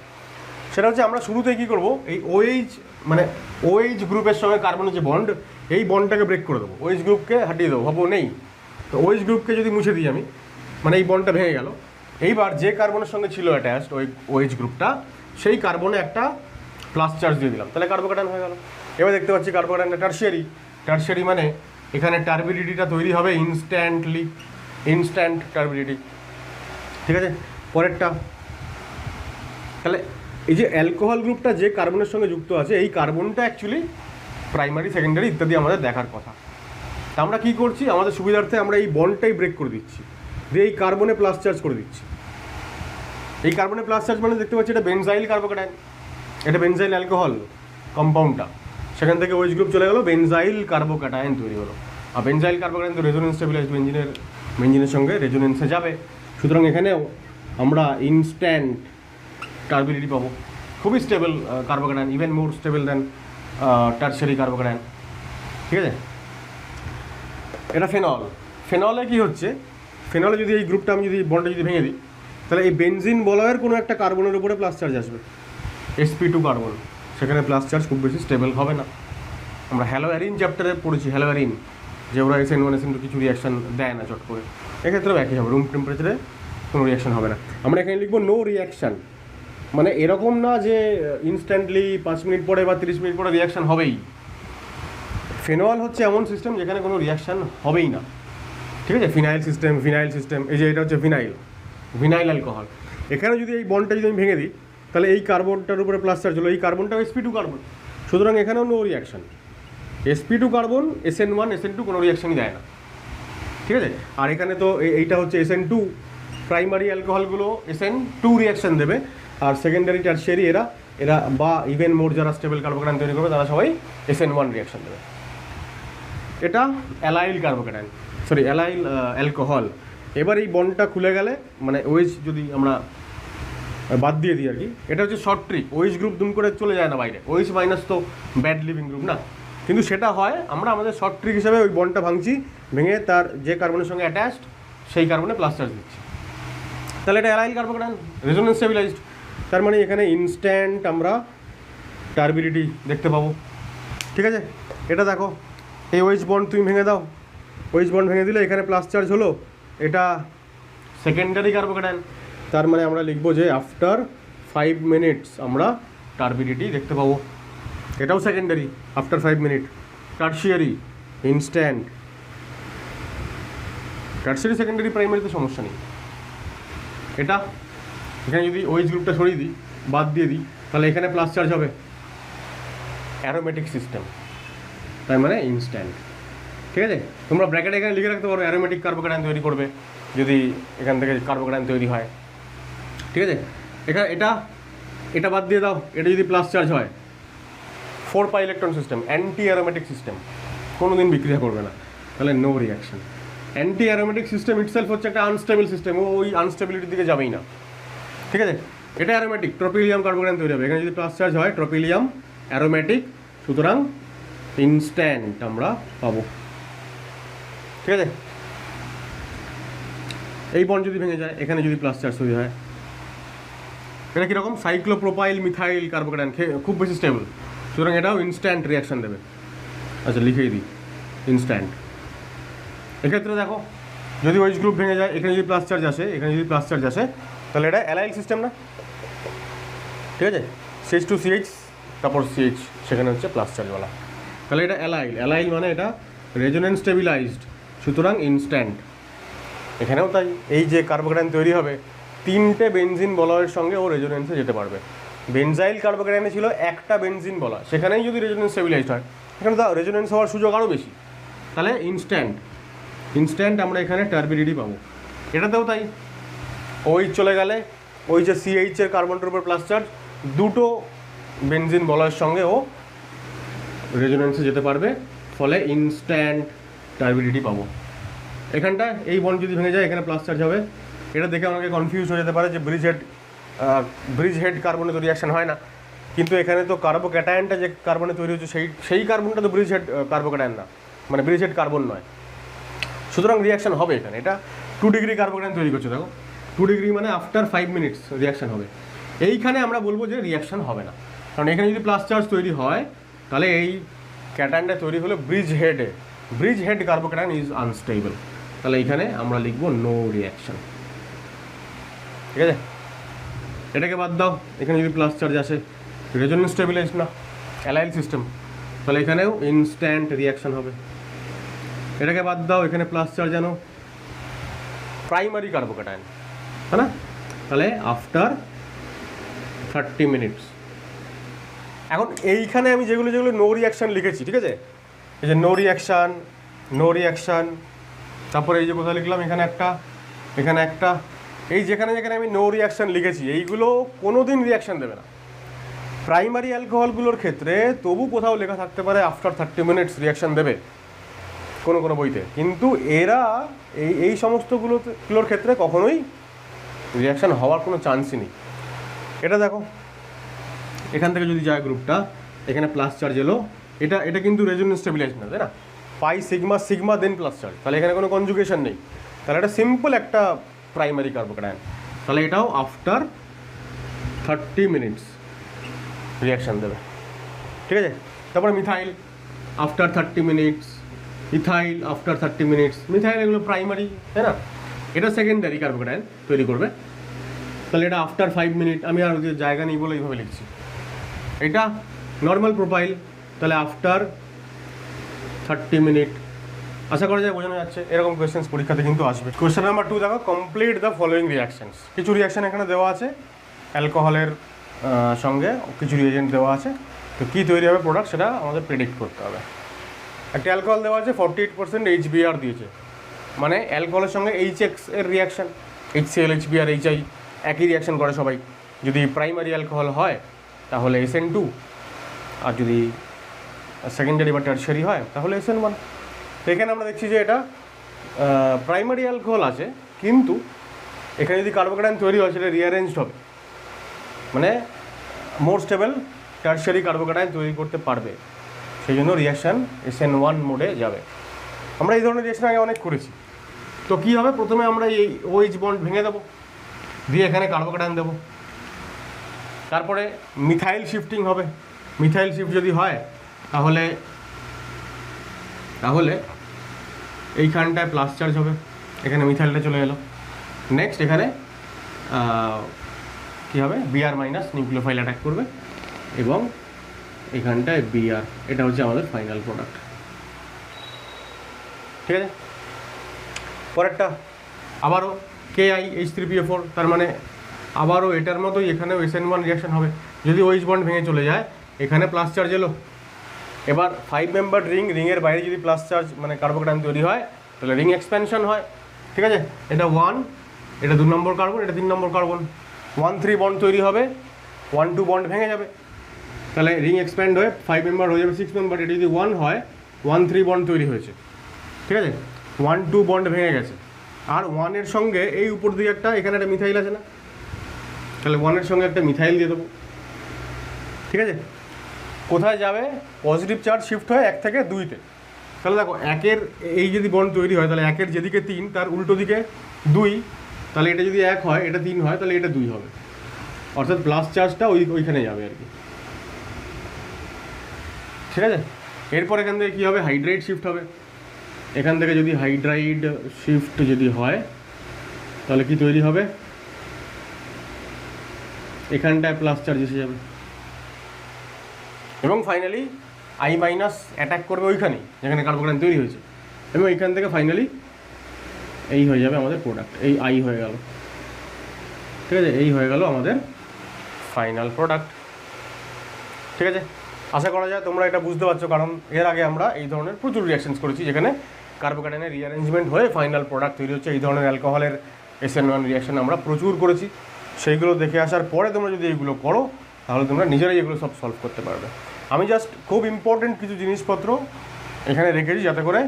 সেটা হচ্ছে আমরা শুরুতেই কী করবো, এই OH মানে OH গ্রুপের সঙ্গে কার্বনের যে বন্ড, এই বন্ডটাকে ব্রেক করে দেবো, OH গ্রুপকে হাটিয়ে দেবো, ভাবো নেই। তো OH গ্রুপকে যদি মুছে দিই আমি, মানে এই বন্ডটা ভেঙে গেল। এইবার যে কার্বনের সঙ্গে ছিল অ্যাটাচড ওই OH গ্রুপটা, সেই কার্বনে একটা প্লাস চার্জ দিয়ে দিলাম, তাহলে কার্বোক্যাটায়ন হয়ে গেল। এবার দেখতে পাচ্ছি কার্বোক্যাটায়নটা টারশিয়ারি মানে এখানে টার্বিডিটিটা তৈরি হবে ইনস্ট্যান্ট টার্বিডিটি। ঠিক আছে, পরেরটা, তাহলে এই যে অ্যালকোহল গ্রুপটা যে কার্বনের সঙ্গে যুক্ত আছে, এই কার্বনটা অ্যাকচুয়ালি প্রাইমারি, সেকেন্ডারি ইত্যাদি আমাদের দেখার কথা। তা আমরা কী করছি, আমাদের সুবিধার্থে আমরা এই বন্ডটাই ব্রেক করে দিচ্ছি, দিয়ে এই কার্বনে প্লাস চার্জ করে দিচ্ছি। এই কার্বনে প্লাস চার্জ মানে দেখতে পাচ্ছি এটা বেনজাইল কার্বোক্যাটায়ন, এটা বেনজাইল অ্যালকোহল কম্পাউন্ডটা, সেখান থেকে OH গ্রুপ চলে গেলো, বেনজাইল কার্বোক্যাটায়ন তৈরি হলো। আর বেনজাইল কার্বোক্যাটায়ন তো রেজোনেন্স স্টেবিলাইজড বেঞ্জিনের সঙ্গে রেজোনেন্সে যাবে, সুতরাং এখানেও আমরা ইনস্ট্যান্ট টার্বিডিটি পাবো, খুবই stable carbocation, even more stable than tertiary carbocation. ঠিক আছে, এটা ফেনলে কী হচ্ছে, ফেনলে যদি এই গ্রুপটা আমি যদি বন্ডটা যদি ভেঙে দিই, তাহলে এই বেনজিন বলয়ের কোনো একটা কার্বনের উপরে প্লাস চার্জ আসবে, sp2 কার্বন, সেখানে প্লাস চার্জ খুব বেশি স্টেবল হবে না। আমরা হ্যালোয়ারিন চ্যাপ্টারে পড়েছি, হ্যালোয়ারিন যে ওরা SN1 SN2 কিছু রিয়াকশান দেয় না চট করে, এক্ষেত্রেও একই হবে, রুম টেম্পারেচারে কোনো রিয়াকশান হবে না। আমরা এখানে লিখবো নো রিয়াকশান, মানে এরকম না যে ইনস্ট্যান্টলি 5 মিনিট পরে বা 30 মিনিট পরে রিয়াকশান হবেই। ফেনল হচ্ছে এমন সিস্টেম যেখানে কোনো রিয়াকশান হবেই না, ঠিক আছে। ফিনাইল সিস্টেম, এই যে এটা হচ্ছে ভিনাইল অ্যালকোহল। এখানে যদি এই বন্ডটা যদি আমি ভেঙে দিই, তাহলে এই কার্বনটার উপরে প্লাস চার্জ হলো, এই কার্বনটাও sp2 কার্বন, সুতরাং এখানেও no reaction. sp2 carbon SN1 SN2 কোনো রিয়াকশানই দেয় না, ঠিক আছে। আর এখানে তো এইটা হচ্ছে SN2, প্রাইমারি অ্যালকোহলগুলো SN2 রিয়াকশান দেবে, আর সেকেন্ডারি টারশিয়ারি এরা বা ইভেন মোর যারা স্টেবল কার্বোক্যাটায়ন তৈরি করবে তারা সবাই SN1 রিয়াকশান দেবে। এটা অ্যালাইল অ্যালকোহল। এবার এই বন্ডটা খুলে গেলে, মানে ওয়েজ যদি আমরা বাদ দিয়ে দিই আর কি, এটা হচ্ছে শর্ট ট্রিক, ওয়েজ গ্রুপ দুম করে চলে যায় না বাইরে, ওয়েজ মাইনাস তো ব্যাড লিভিং গ্রুপ না, কিন্তু সেটা হয় আমরা আমাদের শর্ট ট্রিক হিসেবে ওই বন্ডটা ভাঙছি, ভেঙে তার যে কার্বনের সঙ্গে অ্যাটাচড সেই কার্বনে প্লাস চার্জ দিচ্ছি, তাহলে এটা অ্যালাইল কার্বোক্যাটায়ন, রেজোনেন্স স্টেবিলাইজড। তার মানে এখানে ইনস্ট্যান্ট আমরা টার্বিডিটি দেখতে পাবো, ঠিক আছে। এটা দেখো, এই ওয়েজ বন্ড তুমি ভেঙে দাও, ওয়েজ বন্ড ভেঙে দিলে এখানে প্লাস চার্জ হলো, এটা সেকেন্ডারি কার্বোক্যাটায়ন, তার মানে আমরা লিখবো যে আফটার 5 মিনিটস আমরা টার্বিডিটি দেখতে পাবো, এটাও secondary after 5 minute. Tertiary instant, tertiary secondary প্রাইমারিতে সমস্যা নেই। এটা এখানে যদি ওয়েজ গ্রুপটা সরিয়ে দিই, বাদ দিয়ে দিই, তাহলে এখানে প্লাস চার্জ হবে, অ্যারোমেটিক সিস্টেম, তার মানে ইনস্ট্যান্ট, ঠিক আছে। তোমরা ব্র্যাকেটে এখানে লিখে রাখতে পারো অ্যারোমেটিক কার্বোক্যাটায়ন তৈরি করবে যদি এখান থেকে কার্বোক্যাটায়ন তৈরি হয়, ঠিক আছে। এখানে এটা বাদ দিয়ে দাও, এটা যদি প্লাস চার্জ হয়, 4 pi electron system, anti aromatic system, কোনো দিন বিক্রিয়া করবে না, তাহলে no reaction. Anti aromatic system itself হচ্ছে একটা আনস্টেবল সিস্টেম, ওই আনস্টেবিলিটির দিকে যাবেই না, ঠিক আছে। এটা অ্যারোমেটিক, ট্রোপিলিয়াম কার্বোক্যাটায়ন তৈরি হবে, এখানে যদি প্লাস চার্জ হয় ট্রোপিলিয়াম অ্যারোমেটিক, সুতরাং ইনস্ট্যান্ট আমরা পাবো, ঠিক আছে। এই বন্ড যদি ভেঙে যায়, এখানে যদি প্লাস চার্জ তৈরি হয়, এটা কীরকম সাইক্লোপ্রোপাইল মিথাইল কার্বোক্যাটায়ন, খুব বেশি স্টেবল, সুতরাং এটাও ইনস্ট্যান্ট রিয়াকশান দেবে। আচ্ছা লিখেই দিই ইনস্ট্যান্ট। এক্ষেত্রে দেখো, যদি ওয়েজ গ্রুপ ভেঙে যায়, এখানে যদি প্লাস চার্জ আসে, এখানে যদি প্লাস চার্জ আসে, তাহলে এটা অ্যালাইল সিস্টেম না, ঠিক আছে। CH2CH তারপর CH, সেখানে হচ্ছে প্লাস চার্জওয়ালা, তাহলে এটা অ্যালাইল মানে এটা রেজোনেন্স স্টেবিলাইজড, সুতরাং ইনস্ট্যান্ট। এখানেও তাই, এই যে কার্বোক্যাটায়ন তৈরি হবে 3টে বেনজিন বলয়ের সঙ্গে ও রেজোনেন্সে যেতে পারবে। বেনজাইল কার্বোক্যাটায়নে ছিল একটা বেনজিন বলয়, সেখানেই যদি রেজোনেন্স স্টেবিলাইজড হয়, এখানে তো রেজোনেন্স হওয়ার সুযোগ আরও বেশি, তাহলে ইনস্ট্যান্ট আমরা এখানে টার্বিডিটি পাবো। এটাতেও তাই, ওই চলে গেলে ওই যে CH এর কার্বনটার উপর প্লাস চার্জ, দুটো বেনজিন বলয়ের সঙ্গে ও রেজোনেন্সে যেতে পারবে, ফলে ইনস্ট্যান্ট টার্বিডিটি পাবো। এখানটা এই বন্ড যদি ভেঙে যায়, এখানে প্লাস চার্জ হবে। এটা দেখে আমাকে কনফিউজ হয়ে যেতে পারে যে ব্রিজ হেড কার্বনে তো রিয়াকশান হয় না, কিন্তু এখানে তো কার্বোক্যাটায়নটা যে কার্বনে তৈরি হচ্ছে সেই কার্বনটা তো ব্রিজ হেড কার্বোক্যাটায়ন না, মানে ব্রিজ হেড কার্বন নয়, সুতরাং রিয়াকশান হবে এখানে। এটা 2 ডিগ্রি কার্বোক্যাটায়ন তৈরি করছে, দেখো 2 ডিগ্রি মানে আফটার 5 মিনিটস রিয়াকশান হবে। এইখানে আমরা বলবো যে রিয়াকশান হবে না, কারণ এখানে যদি প্লাস চার্জ তৈরি হয়, তাহলে এই ক্যাটায়নটা তৈরি হলো bridge head carbocation is unstable, তাহলে এইখানে আমরা লিখবো নো রিয়াকশান, ঠিক আছে। এটাকে বাদ দাও, এখানে যদি প্লাস চার্জ আসে, রেজোনেন্স স্টেবিলাইজড না, অ্যালাইল সিস্টেম, তাহলে এখানেও ইনস্ট্যান্ট রিয়াকশান হবে। এটাকে বাদ দাও, এখানে প্লাস চার্জ আনো, প্রাইমারি কার্বোক্যাটায়ন, হ্যাঁ না, তাহলে আফটার 30 মিনিটস। এখন এইখানে আমি যেগুলো নো রিয়াকশান লিখেছি, ঠিক আছে, এই যে নো রিয়াকশান, তারপরে এই যে কোথায় লিখলাম, এখানে একটা, এই যেখানে আমি নো রিয়াকশান লিখেছি, এইগুলো কোনো দিন রিয়াকশান দেবে না। প্রাইমারি অ্যালকোহলগুলোর ক্ষেত্রে তবু কোথাও লেখা থাকতে পারে আফটার 30 মিনিটস রিয়াকশান দেবে কোনো বইতে, কিন্তু এরা এই সমস্তগুলোর ক্ষেত্রে কখনোই রিয়াকশান হওয়ার কোনো চান্সই নেই। এটা দেখো, এখান থেকে যদি যায় গ্রুপটা, এখানে প্লাস চার্জ এলো, এটা কিন্তু রেজোনেন্স স্টেবিলাইজড না, তাই না, পাই সিগমা দেন প্লাস চার্জ, তাহলে এখানে কোনো কনজুগেশন নেই, তাহলে এটা সিম্পল একটা প্রাইমারি কার্বোক্যাটায়ন। তাহলে এটাও আফটার 30 মিনিটস রিয়াকশান দেবে, ঠিক আছে। তারপরে methyl after 30 minutes, ethyl after 30 minutes. Methyl এগুলো প্রাইমারি, তাই না? এটা সেকেন্ডারি কার্বোক্যাটায়ন তৈরি করবে, তাহলে এটা আফটার 5 মিনিট। আমি আর ওদের জায়গা নেই বলে এইভাবে লিখছি। এটা নর্মাল প্রোপাইল, তাহলে আফটার 30 মিনিট। আশা করা যায় বোঝানো যাচ্ছে। এরকম কোয়েশ্চেন্স পরীক্ষাতে কিন্তু আসবে। কোয়েশ্চেন নাম্বার 2 দেখো, কমপ্লিট দ্য ফলোয়িং রিয়াকশানস। কিছু রিয়াকশান এখানে দেওয়া আছে, অ্যালকোহলের সঙ্গে কিছু রিয়েজেন্ট দেওয়া আছে, তো কী তৈরি হবে প্রোডাক্ট সেটা আমাদের প্রেডিক্ট করতে হবে। একটা অ্যালকোহল দেওয়া আছে 48% HBr দিয়েছে, মানে অ্যালকোহলের সঙ্গে HX এর রিয়াকশান, HCl HBr HI একই রিয়াকশান করে সবাই। যদি প্রাইমারি অ্যালকোহল হয় তাহলে SN2, আর যদি সেকেন্ডারি বা টার্সারি হয় তাহলে SN1। তো এখানে আমরা দেখছি যে এটা প্রাইমারি অ্যালকোহল আছে, কিন্তু এখানে যদি কার্বোক্যাটায়ন তৈরি হয় সেটা রিঅ্যারেঞ্জড হবে, মানে মোর স্টেবল টার্সারি কার্বোক্যাটায়ন তৈরি করতে পারবে, সেই জন্য রিয়াকশান SN1 মোডে যাবে। আমরা এই ধরনের রিয়াকশান আগে অনেক করেছি। তো কী হবে, প্রথমে আমরা এই OH বন্ড ভেঙে দেবো, দিয়ে এখানে কার্বোক্যাটায়ন দেবো, তারপরে মিথাইল শিফটিং হবে। মিথাইল শিফট যদি হয় তাহলে এইখানটায় প্লাস চার্জ হবে, এখানে মিথাইলটা চলে এলো। নেক্সট এখানে কী হবে, Br মাইনাস নিউক্লিওফাইল অ্যাটাক করবে এবং এখানটায় Br, এটা হচ্ছে আমাদের ফাইনাল প্রোডাক্ট, ঠিক আছে। পরেরটা আবারও KiH3PO4, তার মানে আবারও এটার মতোই এখানেও SN1 রিয়াকশান হবে। যদি OH বন্ড ভেঙে চলে যায়, এখানে প্লাস চার্জ এলো। এবার 5 মেম্বার রিংয়ের বাইরে যদি প্লাস চার্জ মানে কার্বোক্যাটায়ন তৈরি হয় তাহলে রিং এক্সপ্যানশন হয়, ঠিক আছে। এটা 1, এটা 2 নম্বর কার্বন, এটা 3 নম্বর কার্বন, 1-3 বন্ড তৈরি হবে, 1-2 বন্ড ভেঙে যাবে, তাহলে রিং এক্সপ্যান্ড হয়ে 5 মেম্বার হয়ে যাবে 6 মেম্বার। এটা যদি 1 হয়, 1-3 বন্ড তৈরি হয়েছে, ঠিক আছে। 1-2 বন্ড ভেঙে গেছে, আর 1-এর সঙ্গে এই উপর দিকে একটা, এখানে একটা মিথাইল আছে না, তাহলে 1-এর সঙ্গে একটা মিথাইল দিয়ে দেবো, ঠিক আছে। কোথায় যাবে, পজিটিভ চার্জ শিফট হয় 1 থেকে 2-তে। তাহলে দেখো 1-এর এই যদি বন্ড তৈরি হয় তাহলে 1-এর যেদিকে 3 তার উল্টো দিকে 2, তাহলে এটা যদি 1 হয়, এটা 3 হয়, তাহলে এটা 2 হবে, অর্থাৎ প্লাস চার্জটা ওইখানে যাবে আর কি, ঠিক আছে। এরপর এখান থেকে কী হবে, হাইড্রাইড শিফট হবে। এখান থেকে যদি হাইড্রাইড শিফট যদি হয় তাহলে কি তৈরি হবে, এখানটায় প্লাস চার্জ এসে যাবে এবং ফাইনালি I মাইনাস অ্যাটাক করবে ওইখানেই যেখানে কার্বোক্যাটায়ন তৈরি হয়েছে, এবং এইখান থেকে ফাইনালি এই হয়ে যাবে আমাদের প্রোডাক্ট। এই I হয়ে গেল, ঠিক আছে, এই হয়ে গেল আমাদের ফাইনাল প্রোডাক্ট, ঠিক আছে। আশা করা যায় তোমরা এটা বুঝতে পারছো, কারণ এর আগে আমরা এই ধরনের প্রচুর রিয়াকশনস করেছি যেখানে কার্বোক্যাটায়নের রিঅ্যারেঞ্জমেন্ট হয়ে ফাইনাল প্রোডাক্ট তৈরি হচ্ছে। এই ধরনের অ্যালকোহলের SN1 রিয়াকশন আমরা প্রচুর করেছি, সেইগুলো দেখে আসার পরে তোমরা যদি এইগুলো করো তাহলে তোমরা নিজেরাই এগুলো সব সলভ করতে পারবে। আমি জাস্ট খুব ইম্পর্টেন্ট কিছু জিনিসপত্র এখানে রেখেছি যাতে করে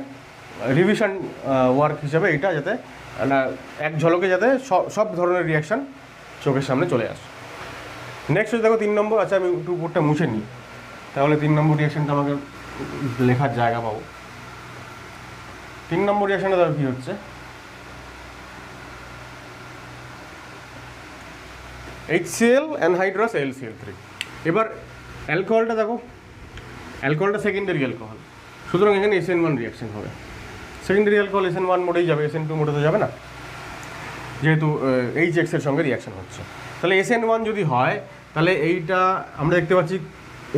রিভিশন ওয়ার্ক হিসাবে এটা যাতে এক ঝলকে যাতে সব ধরনের রিয়াকশান চোখের সামনে চলে আসে। নেক্সট দেখো 3 নম্বর। আচ্ছা, আমি একটু উপরটা মুছে নিই, তাহলে 3 নম্বর রিয়াকশানটা আমাকে লেখার জায়গা পাবো। 3 নম্বর রিয়াকশানটা দেখো কী হচ্ছে, HCl অ্যানহাইড্রাস AlCl3। এবার অ্যালকোহলটা দেখো, অ্যালকোহলটা সেকেন্ডারি অ্যালকোহল, সুতরাং এখানে SN1 রিয়াকশন হবে। সেকেন্ডারি অ্যালকোহল SN1 মোডেই যাবে, SN2 মোডে তো যাবে না, যেহেতু HX এর সঙ্গে রিয়াকশন হচ্ছে। তাহলে SN1 যদি হয় তাহলে এইটা আমরা দেখতে পাচ্ছি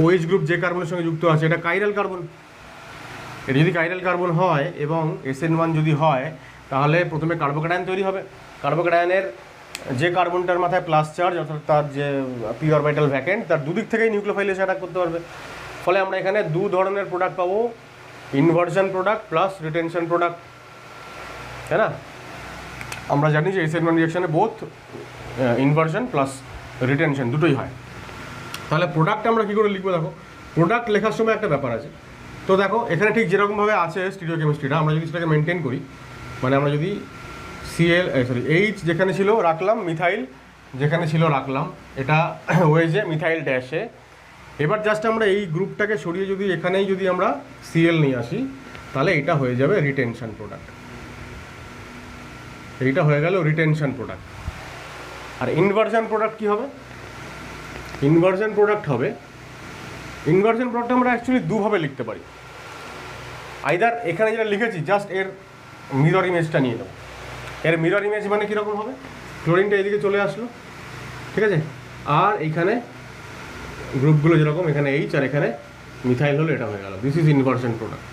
OH গ্রুপ যে কার্বনের সঙ্গে যুক্ত আছে এটা কাইরাল কার্বন। এটা যদি কাইরাল কার্বন হয় এবং SN1 যদি হয় তাহলে প্রথমে কার্বোক্যাটায়ন তৈরি হবে। কার্বোক্যাটায়নের যে কার্বনটার মাথায় প্লাস চার্জ, অর্থাৎ তার যে পি অরবিটাল ভ্যাকেন্ট, তার দুদিক থেকেই নিউক্লিওফাইল এসে অ্যাটাক করতে পারবে। ফলে আমরা এখানে 2 ধরনের প্রোডাক্ট পাবো, inversion product plus retention product, তাই না? আমরা জানি যে SN1 রিয়াকশানে বোথ ইনভার্সন প্লাস রিটেনশন দুটোই হয়। তাহলে প্রোডাক্ট আমরা কী করে লিখবো, দেখো প্রোডাক্ট লেখার সময় একটা ব্যাপার আছে। তো দেখো এখানে ঠিক যেরকমভাবে আছে স্টিরিওকেমিস্ট্রিটা, আমরা যদি সেটাকে মেনটেন করি, মানে আমরা যদি H যেখানে ছিল রাখলাম, মিথাইল যেখানে ছিল রাখলাম, এটা ওয়েজে মিথাইল ড্যাশে। এবার জাস্ট আমরা এই গ্রুপটাকে সরিয়ে যদি এখানেই যদি আমরা Cl নিয়ে আসি তাহলে এটা হয়ে যাবে রিটেনশন প্রোডাক্ট, এইটা হয়ে গেল রিটেনশন প্রোডাক্ট। আর ইনভার্সন প্রোডাক্ট কী হবে? ইনভার্সন প্রোডাক্ট হবে, ইনভার্সন প্রোডাক্ট আমরা অ্যাকচুয়ালি দুভাবে লিখতে পারি। আইদার এখানে যেটা লিখেছি জাস্ট এর মিরর ইমেজটা নিয়ে নেব। এর মিরর ইমেজ মানে কীরকম হবে? ক্লোরিনটা এদিকে চলে আসলো, ঠিক আছে, আর এইখানে গ্রুপগুলো যেরকম এখানে এইচ আর এখানে মিথাইল হলো, এটা হয়ে গেল। দিস ইজ ইনভার্সন প্রোডাক্ট,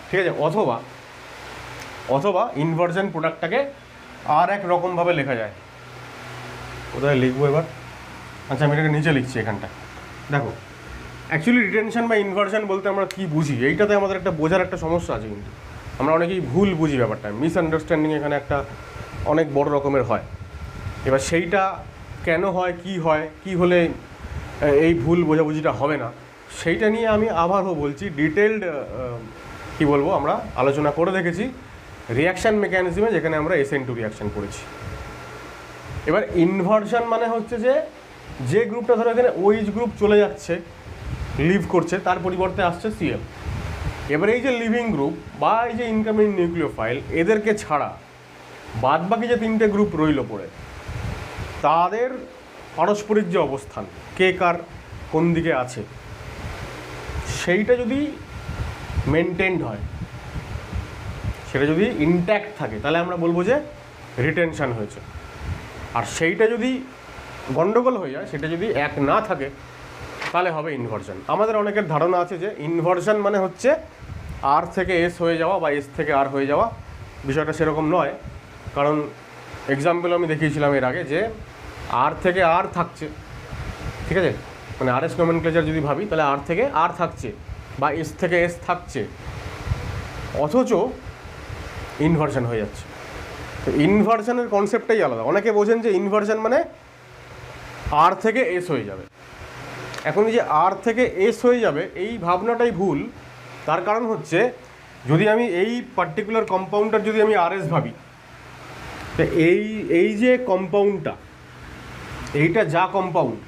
ঠিক আছে। অথবা অথবা ইনভার্সন প্রোডাক্টটাকে আর এক রকমভাবে লেখা যায়। কোথায় লিখবো এবার? আচ্ছা, আমি এটাকে নিচে লিখছি এখানটা। দেখো, অ্যাকচুয়ালি রিটেনশন বা ইনভার্সন বলতে আমরা কী বুঝি, এইটাতে আমাদের একটা বোঝার একটা সমস্যা আছে। কিন্তু আমরা অনেকেই ভুল বুঝি ব্যাপারটা, মিসআন্ডারস্ট্যান্ডিং এখানে একটা অনেক বড় রকমের হয়। এবার সেইটা কেন হয়, কি হলে এই ভুল বোঝাবুঝিটা হবে না, সেইটা নিয়ে আমি আবারও বলছি, ডিটেলড কী বলবো, আমরা আলোচনা করে দেখেছি রিয়াকশান মেকানিজমে, যেখানে আমরা SN2 রিয়াকশান করেছি। এবার ইনভার্সন মানে হচ্ছে যে গ্রুপটা ধরো এখানে OH গ্রুপ চলে যাচ্ছে, লিভ করছে, তার পরিবর্তে আসছে Cl। এবার এই যে লিভিং গ্রুপ বা এই যে ইনকামিং নিউক্লিওফাইল, এদেরকে ছাড়া বাদ বাকি যে তিনটে গ্রুপ রইল পড়ে, তাদের পারস্পরিক যে অবস্থান, কে কার কোন দিকে আছে, সেইটা যদি মেনটেনড হয়, সেটা যদি ইনট্যাক্ট থাকে, তাহলে আমরা বলবো যে রিটেনশন হয়েছে। আর সেইটা যদি গন্ডগোল হয়ে যায়, সেটা যদি এক না থাকে, তাহলে হবে ইনভার্সন। আমাদের অনেকের ধারণা আছে যে ইনভার্সন মানে হচ্ছে আর থেকে এস হয়ে যাওয়া বা এস থেকে আর হয়ে যাওয়া। বিষয়টা সেরকম নয়, কারণ এক্সাম্পল আমি দেখিয়েছিলাম এর আগে যে আর থেকে আর থাকছে, ঠিক আছে, মানে RS নমেনক্লেচার যদি ভাবি, তাহলে আর থেকে আর থাকছে বা এস থেকে এস থাকছে, অথচ ইনভার্সন হয়ে যাচ্ছে। তো ইনভার্সনের কনসেপ্টটাই আলাদা। অনেকে বোঝেন যে ইনভার্সন মানে আর থেকে এস হয়ে যাবে। এখন এই যে আর থেকে এস হয়ে যাবে, এই ভাবনাটাই ভুল। তার কারণ হচ্ছে, যদি আমি এই পার্টিকুলার কম্পাউন্ডটার যদি আমি RS ভাবি, তো এই যে কম্পাউন্ডটা, এইটা যা কম্পাউন্ড,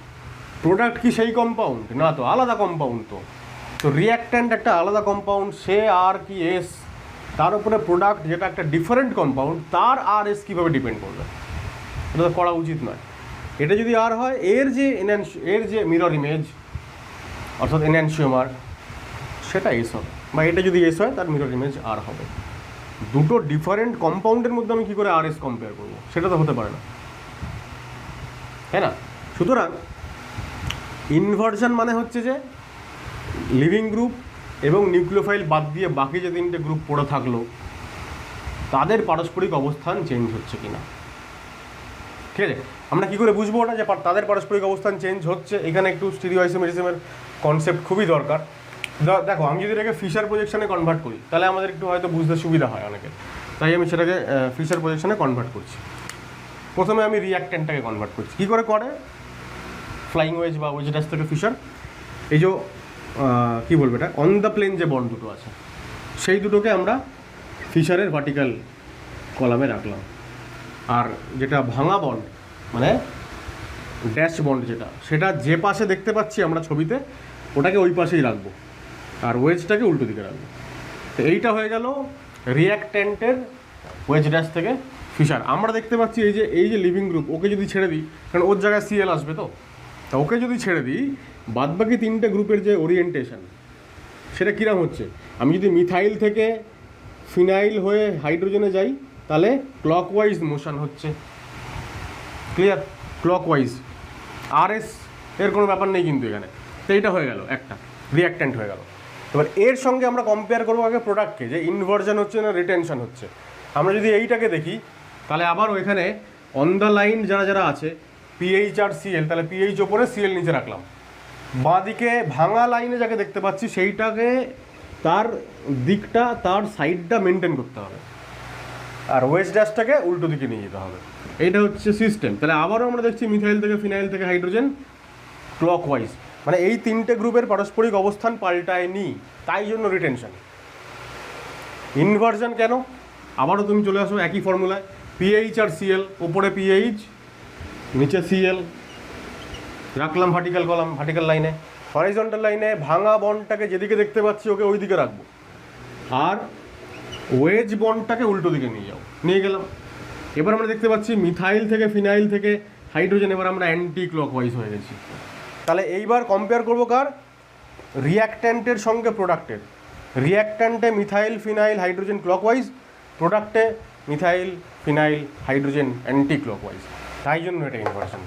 প্রোডাক্ট কি সেই কম্পাউন্ড না, তো আলাদা কম্পাউন্ড। তো রিয়াক্ট্যান্ট একটা আলাদা কম্পাউন্ড, সে আর কি এস, তার উপরে প্রোডাক্ট যেটা একটা ডিফারেন্ট কম্পাউন্ড, তার RS কীভাবে ডিপেন্ড করবে? এটা তো করা উচিত নয়। এটা যদি আর হয়, এর যে মিরর ইমেজ অর্থাৎ এনহ্যান্সিওমার, সেটা এস হবে, বা এটা যদি এস হয়, তার মিরর ইমেজ আর হবে। দুটো ডিফারেন্ট কম্পাউন্ডের মধ্যে আমি কী করে RS কম্পেয়ার করবো? সেটা তো হতে পারে না, তাই না? সুতরাং ইনভার্সন মানে হচ্ছে যে লিভিং গ্রুপ এবং নিউক্লিওফাইল বাদ দিয়ে বাকি যে তিনটে গ্রুপ পড়ে থাকলো, তাদের পারস্পরিক অবস্থান চেঞ্জ হচ্ছে কিনা। ঠিক আছে, আমরা কী করে বুঝবো ওটা যে তাদের পারস্পরিক অবস্থান চেঞ্জ হচ্ছে? এখানে একটু স্টিরিওআইসোমেরিজমের কনসেপ্ট খুবই দরকার। দেখো, আমি যদি এটাকে ফিশার প্রজেকশনে কনভার্ট করি, তাহলে আমাদের একটু হয়তো বুঝতে সুবিধা হয় অনেকের, তাই আমি সেটাকে ফিশার প্রজেকশনে কনভার্ট করছি। প্রথমে আমি রিয়াক্ট্যান্টটাকে কনভার্ট করছি। কী করে করে? ফ্লাইং ওয়েজ বা ওয়েজ ড্যাশ থেকে ফিশার, এই যে কী বলবো, এটা অন দ্য প্লেন যে বন্ড দুটো আছে, সেই দুটোকে আমরা ফিশারের ভার্টিক্যাল কলামে রাখলাম। আর যেটা ভাঙা বন্ড মানে ড্যাশ বন্ড যেটা, সেটা যে পাশে দেখতে পাচ্ছি আমরা ছবিতে, ওটাকে ওই পাশেই রাখবো, আর ওয়েজটাকে উল্টো দিকে রাখবো। তো এইটা হয়ে গেল রিয়াক্ট্যান্টের ওয়েজ ড্যাশ থেকে ফিশার। আমরা দেখতে পাচ্ছি এই যে লিভিং গ্রুপ, ওকে যদি ছেড়ে দিই, কারণ ওর জায়গায় Cl আসবে, তো ওকে যদি ছেড়ে দিই, বাদবাকি তিনটে গ্রুপের যে ওরিয়েন্টেশন, সেটা কীরকম হচ্ছে? আমি যদি মিথাইল থেকে ফিনাইল হয়ে হাইড্রোজেনে যাই, তাহলে ক্লকওয়াইজ মোশন হচ্ছে। ক্লিয়ার? ক্লকওয়াইজ। RS এর কোনো ব্যাপার নেই কিন্তু এখানে। তো এইটা হয়ে গেল একটা রিয়াক্ট্যান্ট হয়ে গেল। এবার এর সঙ্গে আমরা কম্পেয়ার করবো আগে প্রোডাক্টকে, যে ইনভার্সন হচ্ছে না রিটেনশন হচ্ছে। আমরা যদি এইটাকে দেখি, তাহলে আবার ওইখানে অন দ্য লাইন যারা আছে PH আর Cl, তাহলে PH ওপরে Cl নিচে রাখলাম। বাঁদিকে ভাঙা লাইনে যাকে দেখতে পাচ্ছি, সেইটাকে তার দিকটা, তার সাইডটা মেনটেন করতে হবে, আর ওয়েজ ড্যাশটাকে উল্টো দিকে নিয়ে যেতে হবে। এইটা হচ্ছে সিস্টেম। তাহলে আবারও আমরা দেখছি মিথাইল থেকে ফিনাইল থেকে হাইড্রোজেন ক্লকওয়াইজ, মানে এই তিনটে গ্রুপের পারস্পরিক অবস্থান পাল্টায়নি, তাই জন্য রিটেনশন। ইনভার্সন কেন? আবারও তুমি চলে আসো একই ফর্মুলায়, PH আর Cl, ওপরে PH নিচে Cl রাখলাম ভার্টিক্যাল কলাম, ভার্টিক্যাল লাইনে। হরাইজন্টাল লাইনে ভাঙা বন্ডটাকে যেদিকে দেখতে পাচ্ছি, ওকে ওই দিকে রাখবো, আর ওয়েজ বন্ডটাকে উল্টো দিকে নিয়ে যাও। নিয়ে গেলাম। এবার আমরা দেখতে পাচ্ছি মিথাইল থেকে ফিনাইল থেকে হাইড্রোজেন, এবার আমরা অ্যান্টি ক্লকওয়াইজ হয়ে গেছি। তাহলে এইবার কম্পেয়ার করবো কার? রিঅ্যাক্ট্যান্টের সঙ্গে প্রোডাক্টের। রিঅ্যাক্ট্যান্টে মিথাইল ফিনাইল হাইড্রোজেন ক্লকওয়াইজ, প্রোডাক্টে methyl phenyl hydrogen anti clockwise. তাই জন্য এটা ইনভার্সন।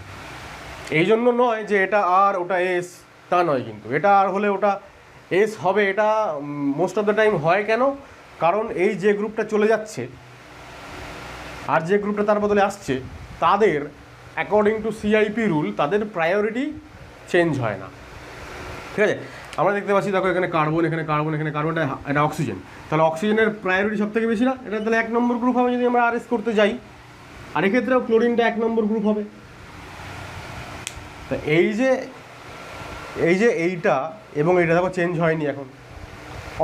এই জন্য নয় যে এটা আর ওটা এস, তা নয়, কিন্তু এটা আর হলে ওটা এস হবে, এটা মোস্ট অফ দ্য টাইম হয়। কেন? কারণ এই যে গ্রুপটা চলে যাচ্ছে আর যে গ্রুপটা তার বদলে আসছে, তাদের অ্যাকর্ডিং টু সিআইপি রুল তাদের প্রায়োরিটি চেঞ্জ হয় না। ঠিক আছে, আমরা দেখতে পাচ্ছি দেখো এখানে কার্বন, এখানে কার্বন, এখানে কার্বনটা, এটা অক্সিজেন। তাহলে অক্সিজেনের প্রায়োরিটি সব থেকে বেশি না? এটা তাহলে 1 নম্বর গ্রুপ হবে যদি আমরা আরএস করতে যাই। আর এক্ষেত্রেও ক্লোরিনটা 1 নম্বর গ্রুপ হবে। তা এই যে এইটা এবং এইটা দেখো চেঞ্জ হয়নি এখন,